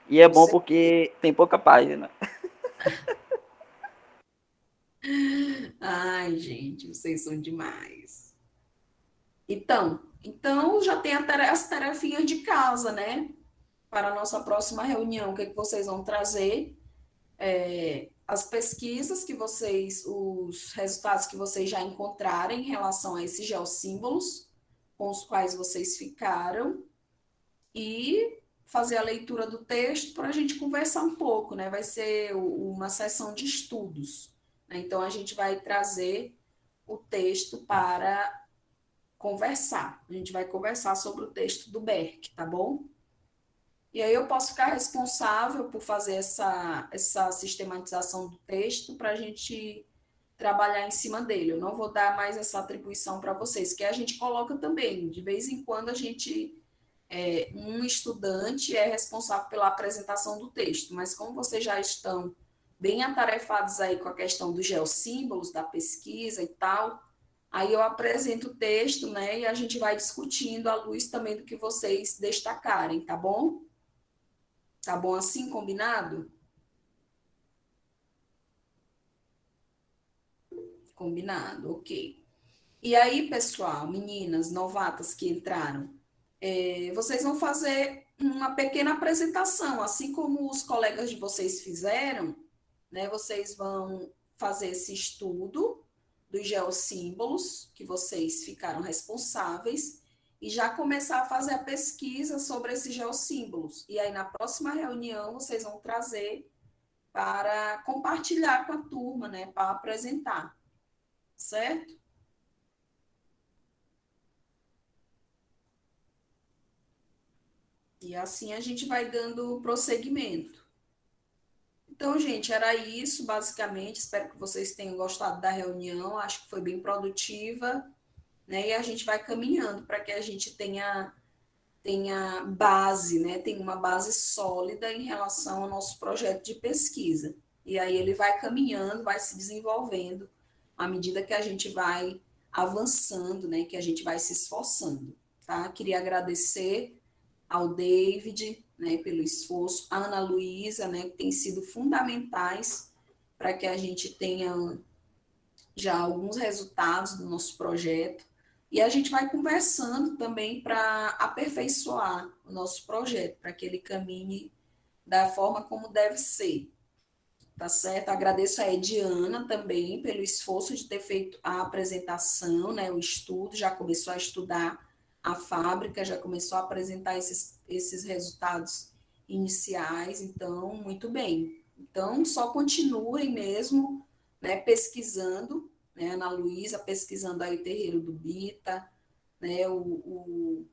E é bom porque tem pouca página. ai, gente, vocês são demais. Então já tem as tarefinhas de casa, né? Para a nossa próxima reunião, o que vocês vão trazer? As pesquisas que os resultados que vocês já encontrarem em relação a esses geossímbolos com os quais vocês ficaram e fazer a leitura do texto para a gente conversar um pouco, né? Vai ser uma sessão de estudos, né? Então a gente vai trazer o texto para conversar. A gente vai conversar sobre o texto do Beck, tá bom? E aí eu posso ficar responsável por fazer essa sistematização do texto para a gente trabalhar em cima dele. Eu não vou dar mais essa atribuição para vocês, que a gente coloca também. De vez em quando um estudante é responsável pela apresentação do texto, mas como vocês já estão bem atarefados aí com a questão dos geossímbolos, da pesquisa e tal, aí eu apresento o texto, né, e a gente vai discutindo à luz também do que vocês destacarem, tá bom? Tá bom assim, combinado? Combinado, ok. E aí, pessoal, meninas novatas que entraram, vocês vão fazer uma pequena apresentação, assim como os colegas de vocês fizeram, né? Vocês vão fazer esse estudo dos geossímbolos que vocês ficaram responsáveis e já começar a fazer a pesquisa sobre esses geossímbolos. E aí, na próxima reunião, vocês vão trazer para compartilhar com a turma, né? Para apresentar, certo? E assim a gente vai dando prosseguimento. Então, gente, era isso, basicamente. Espero que vocês tenham gostado da reunião. Acho que foi bem produtiva, né? E a gente vai caminhando para que a gente tenha tenha base, né? Tem uma base sólida em relação ao nosso projeto de pesquisa. E aí ele vai caminhando, vai se desenvolvendo à medida que a gente vai avançando, né? Que a gente vai se esforçando, tá? Queria agradecer ao David, né, pelo esforço, a Ana Luísa, né, que tem sido fundamentais para que a gente tenha já alguns resultados do nosso projeto. E a gente vai conversando também para aperfeiçoar o nosso projeto, para que ele caminhe da forma como deve ser. Tá certo? Agradeço a Ediana também pelo esforço de ter feito a apresentação, né, o estudo, já começou a estudar a fábrica, já começou a apresentar esses resultados iniciais, então, muito bem. Então, só continuem mesmo, né, pesquisando, né, Ana Luísa pesquisando aí o terreiro do Bita, né, o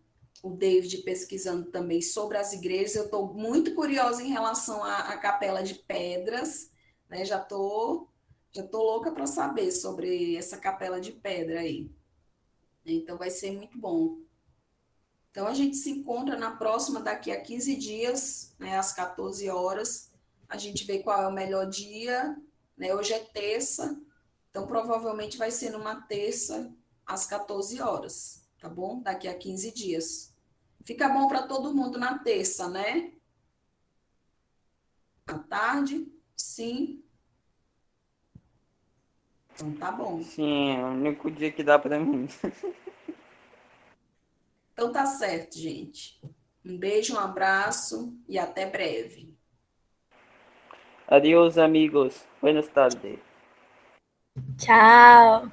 David pesquisando também sobre as igrejas. Eu estou muito curiosa em relação à Capela de Pedras, né, já tô louca para saber sobre essa Capela de Pedra aí. Então, vai ser muito bom. Então, a gente se encontra na próxima, daqui a 15 dias, né, às 14 horas. A gente vê qual é o melhor dia, né? Hoje é terça, então provavelmente vai ser numa terça, às 14 horas, tá bom? Daqui a 15 dias. Fica bom para todo mundo na terça, né? À tarde? Sim. Então, tá bom. Sim, é o único dia que dá para mim. Então, tá certo, gente. Um beijo, um abraço e até breve. Adiós, amigos. Buenas tardes. Tchau.